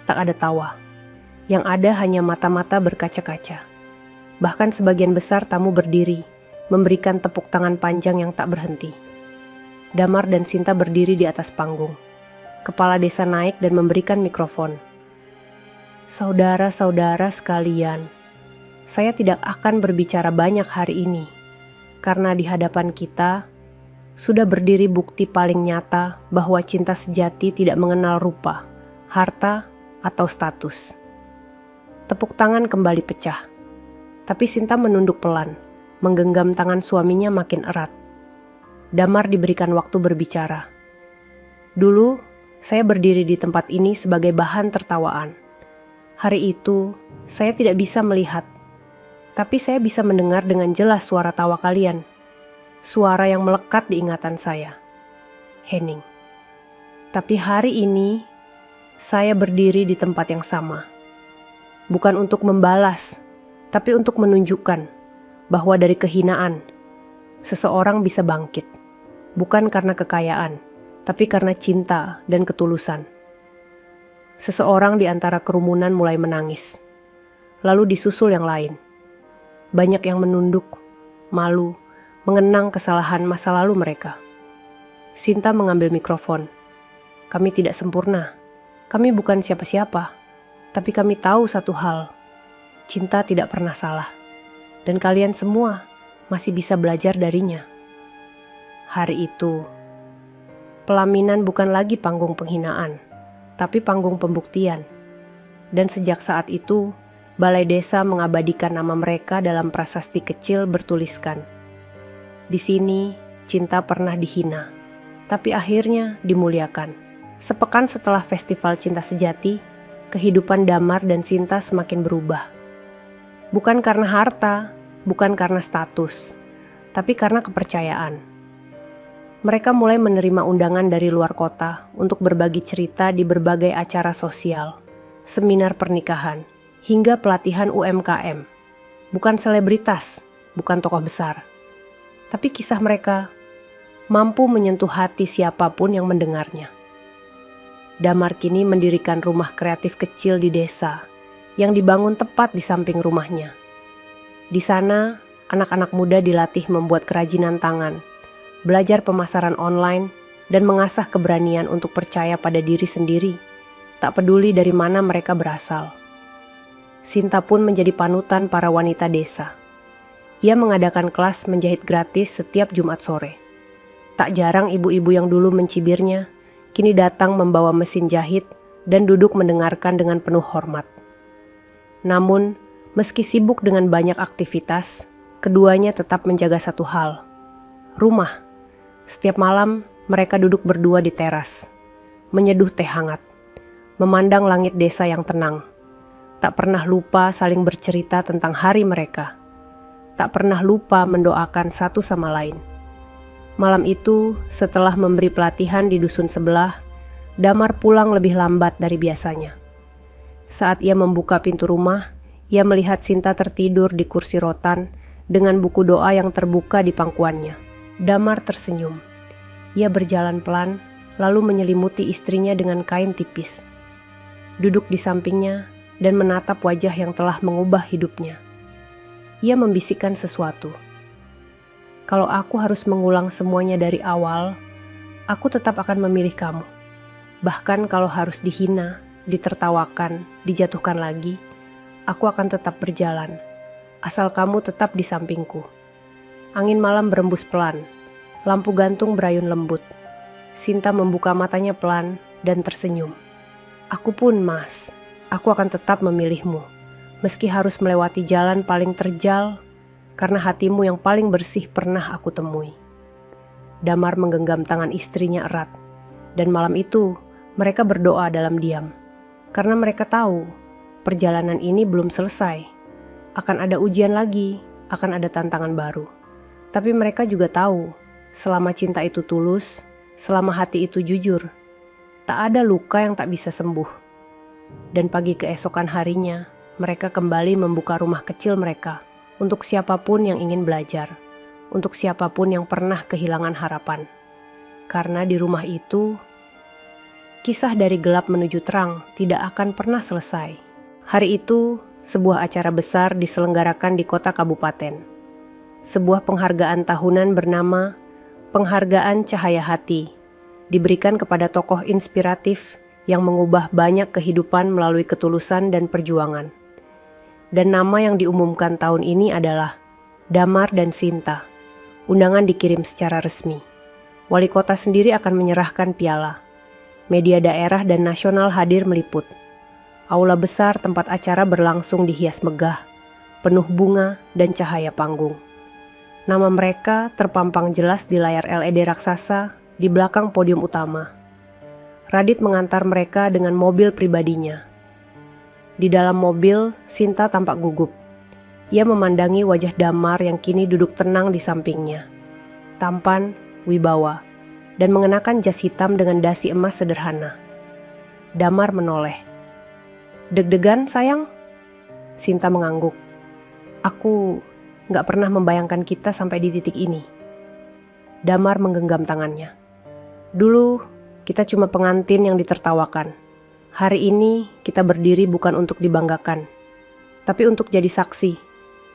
tak ada tawa. Yang ada hanya mata-mata berkaca-kaca. Bahkan sebagian besar tamu berdiri, memberikan tepuk tangan panjang yang tak berhenti. Damar dan Sinta berdiri di atas panggung. Kepala desa naik dan memberikan mikrofon. Saudara-saudara sekalian, saya tidak akan berbicara banyak hari ini, karena di hadapan kita sudah berdiri bukti paling nyata bahwa cinta sejati tidak mengenal rupa, harta, atau status. Tepuk tangan kembali pecah, tapi Sinta menunduk pelan, menggenggam tangan suaminya makin erat. Damar diberikan waktu berbicara. Dulu, saya berdiri di tempat ini sebagai bahan tertawaan. Hari itu, saya tidak bisa melihat, tapi saya bisa mendengar dengan jelas suara tawa kalian. Suara yang melekat di ingatan saya. Henning. Tapi hari ini, saya berdiri di tempat yang sama. Bukan untuk membalas, tapi untuk menunjukkan bahwa dari kehinaan, seseorang bisa bangkit. Bukan karena kekayaan, tapi karena cinta dan ketulusan. Seseorang di antara kerumunan mulai menangis. Lalu disusul yang lain. Banyak yang menunduk, malu, mengenang kesalahan masa lalu mereka. Sinta mengambil mikrofon. Kami tidak sempurna. Kami bukan siapa-siapa. Tapi kami tahu satu hal. Cinta tidak pernah salah. Dan kalian semua masih bisa belajar darinya. Hari itu, pelaminan bukan lagi panggung penghinaan, tapi panggung pembuktian. Dan sejak saat itu, Balai Desa mengabadikan nama mereka dalam prasasti kecil bertuliskan, "Di sini cinta pernah dihina, tapi akhirnya dimuliakan." Sepekan setelah Festival Cinta Sejati, kehidupan Damar dan Sinta semakin berubah. Bukan karena harta, bukan karena status, tapi karena kepercayaan. Mereka mulai menerima undangan dari luar kota untuk berbagi cerita di berbagai acara sosial, seminar pernikahan, hingga pelatihan UMKM. Bukan selebritas, bukan tokoh besar, tapi kisah mereka mampu menyentuh hati siapapun yang mendengarnya. Damar kini mendirikan rumah kreatif kecil di desa yang dibangun tepat di samping rumahnya. Di sana, anak-anak muda dilatih membuat kerajinan tangan, belajar pemasaran online, dan mengasah keberanian untuk percaya pada diri sendiri, tak peduli dari mana mereka berasal. Sinta pun menjadi panutan para wanita desa. Ia mengadakan kelas menjahit gratis setiap Jumat sore. Tak jarang ibu-ibu yang dulu mencibirnya, kini datang membawa mesin jahit dan duduk mendengarkan dengan penuh hormat. Namun, meski sibuk dengan banyak aktivitas, keduanya tetap menjaga satu hal, rumah. Setiap malam, mereka duduk berdua di teras, menyeduh teh hangat, memandang langit desa yang tenang. Tak pernah lupa saling bercerita tentang hari mereka. Tak pernah lupa mendoakan satu sama lain. Malam itu, setelah memberi pelatihan di dusun sebelah, Damar pulang lebih lambat dari biasanya. Saat ia membuka pintu rumah, ia melihat Sinta tertidur di kursi rotan dengan buku doa yang terbuka di pangkuannya. Damar tersenyum. Ia berjalan pelan, lalu menyelimuti istrinya dengan kain tipis. Duduk di sampingnya dan menatap wajah yang telah mengubah hidupnya. Ia membisikkan sesuatu. "Kalau aku harus mengulang semuanya dari awal, aku tetap akan memilih kamu. Bahkan kalau harus dihina, ditertawakan, dijatuhkan lagi, aku akan tetap berjalan, asal kamu tetap di sampingku." Angin malam berembus pelan, lampu gantung berayun lembut. Sinta membuka matanya pelan dan tersenyum. "Aku pun, Mas, aku akan tetap memilihmu, meski harus melewati jalan paling terjal, karena hatimu yang paling bersih pernah aku temui." Damar menggenggam tangan istrinya erat, dan malam itu mereka berdoa dalam diam, karena mereka tahu perjalanan ini belum selesai. Akan ada ujian lagi, akan ada tantangan baru. Tapi mereka juga tahu, selama cinta itu tulus, selama hati itu jujur, tak ada luka yang tak bisa sembuh. Dan pagi keesokan harinya, mereka kembali membuka rumah kecil mereka untuk siapapun yang ingin belajar, untuk siapapun yang pernah kehilangan harapan. Karena di rumah itu, kisah dari gelap menuju terang tidak akan pernah selesai. Hari itu, sebuah acara besar diselenggarakan di kota kabupaten. Sebuah penghargaan tahunan bernama Penghargaan Cahaya Hati diberikan kepada tokoh inspiratif yang mengubah banyak kehidupan melalui ketulusan dan perjuangan. Dan nama yang diumumkan tahun ini adalah Damar dan Sinta. Undangan dikirim secara resmi. Wali kota sendiri akan menyerahkan piala. Media daerah dan nasional hadir meliput. Aula besar tempat acara berlangsung dihias megah, penuh bunga dan cahaya panggung. Nama mereka terpampang jelas di layar LED raksasa di belakang podium utama. Radit mengantar mereka dengan mobil pribadinya. Di dalam mobil, Sinta tampak gugup. Ia memandangi wajah Damar yang kini duduk tenang di sampingnya. Tampan, wibawa, dan mengenakan jas hitam dengan dasi emas sederhana. Damar menoleh. "Deg-degan, sayang?" Sinta mengangguk. "Aku gak pernah membayangkan kita sampai di titik ini." Damar menggenggam tangannya. "Dulu, kita cuma pengantin yang ditertawakan. Hari ini, kita berdiri bukan untuk dibanggakan, tapi untuk jadi saksi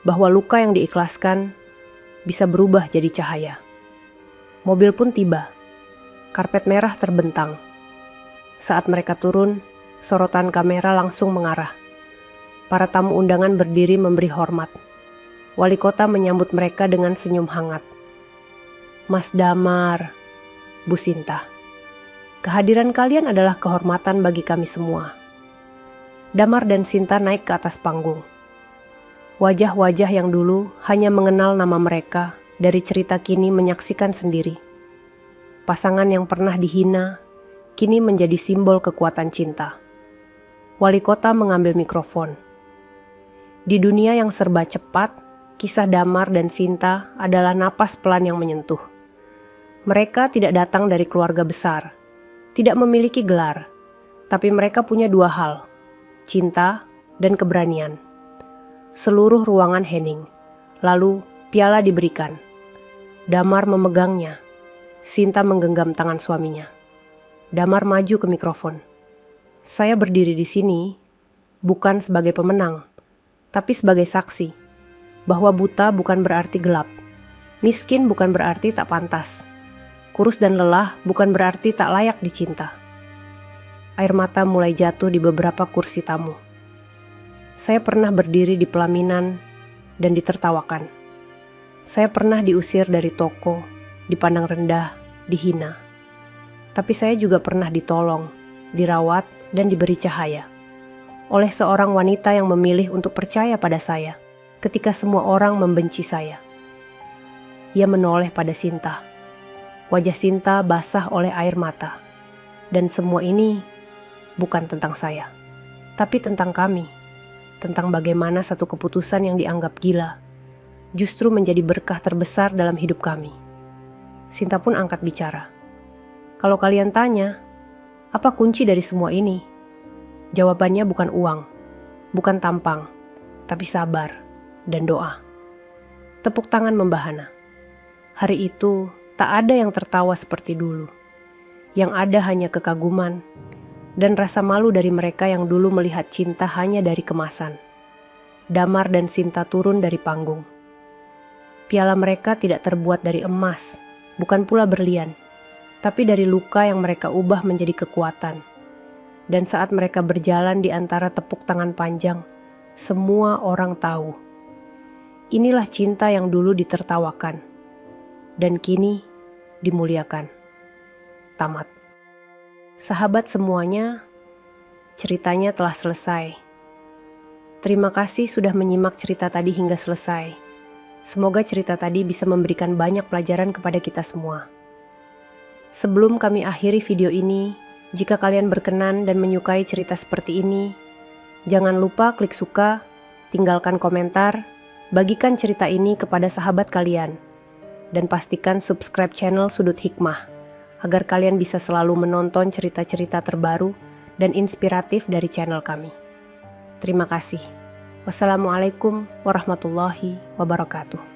bahwa luka yang diikhlaskan bisa berubah jadi cahaya." Mobil pun tiba. Karpet merah terbentang. Saat mereka turun, sorotan kamera langsung mengarah. Para tamu undangan berdiri memberi hormat. Wali kota menyambut mereka dengan senyum hangat. "Mas Damar, Bu Sinta, Kehadiran kalian adalah kehormatan bagi kami semua. Damar dan Sinta naik ke atas panggung. Wajah-wajah yang dulu hanya mengenal nama mereka dari cerita kini menyaksikan sendiri. Pasangan yang pernah dihina kini menjadi simbol kekuatan cinta. Wali kota mengambil mikrofon. Di dunia yang serba cepat, kisah Damar dan Sinta adalah napas pelan yang menyentuh. Mereka tidak datang dari keluarga besar, tidak memiliki gelar, tapi mereka punya dua hal, cinta dan keberanian. Seluruh ruangan hening, lalu piala diberikan. Damar memegangnya, Sinta menggenggam tangan suaminya. Damar maju ke mikrofon. Saya berdiri di sini bukan sebagai pemenang, tapi sebagai saksi bahwa buta bukan berarti gelap, miskin bukan berarti tak pantas, kurus dan lelah bukan berarti tak layak dicinta. Air mata mulai jatuh di beberapa kursi tamu. Saya pernah berdiri di pelaminan dan ditertawakan. Saya pernah diusir dari toko, dipandang rendah, dihina. Tapi saya juga pernah ditolong, dirawat, dan diberi cahaya oleh seorang wanita yang memilih untuk percaya pada saya ketika semua orang membenci saya. Ia menoleh pada Sinta. Wajah Sinta basah oleh air mata. Dan semua ini bukan tentang saya, tapi tentang kami. Tentang bagaimana satu keputusan yang dianggap gila justru menjadi berkah terbesar dalam hidup kami. Sinta pun angkat bicara. Kalau kalian tanya, apa kunci dari semua ini? Jawabannya bukan uang, bukan tampang, tapi sabar dan doa. Tepuk tangan membahana. Hari itu tak ada yang tertawa seperti dulu. Yang ada hanya kekaguman dan rasa malu dari mereka yang dulu melihat cinta hanya dari kemasan. Damar dan Sinta turun dari panggung. Piala mereka tidak terbuat dari emas, bukan pula berlian, tapi dari luka yang mereka ubah menjadi kekuatan. Dan saat mereka berjalan di antara tepuk tangan panjang, semua orang tahu. Inilah cinta yang dulu ditertawakan, dan kini dimuliakan. Tamat. Sahabat semuanya, ceritanya telah selesai. Terima kasih sudah menyimak cerita tadi hingga selesai. Semoga cerita tadi bisa memberikan banyak pelajaran kepada kita semua. Sebelum kami akhiri video ini, jika kalian berkenan dan menyukai cerita seperti ini, jangan lupa klik suka, tinggalkan komentar, bagikan cerita ini kepada sahabat kalian, dan pastikan subscribe channel Sudut Hikmah, agar kalian bisa selalu menonton cerita-cerita terbaru dan inspiratif dari channel kami. Terima kasih. Wassalamualaikum warahmatullahi wabarakatuh.